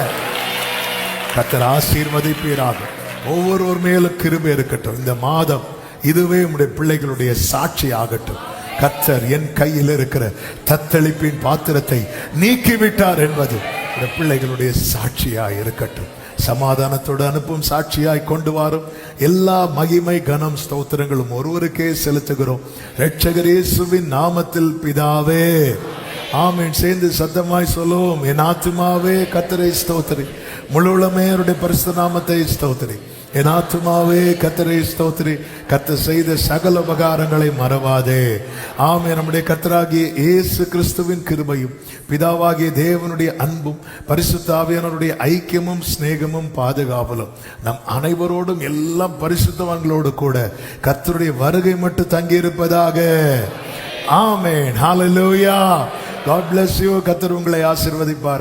கர்த்தர் ஆசீர்வதிப்பீராக. ஒவ்வொருவர் மேலும் கிருபை இருக்கட்டும். இந்த மாதம் இதுவே உம்முடைய பிள்ளைகளுடைய சாட்சி ஆகட்டும். கர்த்தர் என் கையில் இருக்கிற தத்தளிப்பின் பாத்திரத்தை நீக்கிவிட்டார் என்பது இந்த பிள்ளைகளுடைய சாட்சியாய் இருக்கட்டும். சமாதானத்தோடு அனுப்பும் சாட்சியாய் கொண்டு வரும். எல்லா மகிமை கனம் ஸ்தோத்திரங்களும் ஒருவருக்கே செலுத்துகிறோம், இரட்சகர் இயேசுவின் நாமத்தில் பிதாவே, ஆமென். சேர்ந்து சத்தமாய் சொல்லுவோம். என் ஆத்துமாவே கர்த்தரை ஸ்தோத்திரி, முழு உளமே அவருடைய பரிசுத்த நாமத்தை ஸ்தோத்திரி. என் ஆத்துமாவே கர்த்தரை ஸ்தோத்திரி, கர்த்தர் செய்த சகல உபகாரங்களை மறவாதே. ஆமென். நம்முடைய கர்த்தராகிய இயேசு கிறிஸ்துவின் கிருபையும் பிதாவாகிய தேவனுடைய அன்பும் பரிசுத்த ஆவியானவருடைய ஐக்கியமும் சிநேகமும் பாதுகாவலும் நம் அனைவரோடும், எல்லாம் பரிசுத்தவான்களோடு கூட கர்த்தருடைய வருகை மட்டும் தங்கியிருப்பதாக. ஆமென். ஹல்லேலூயா. God bless you. கர்த்தர் உங்களை ஆசீர்வதிப்பாரா.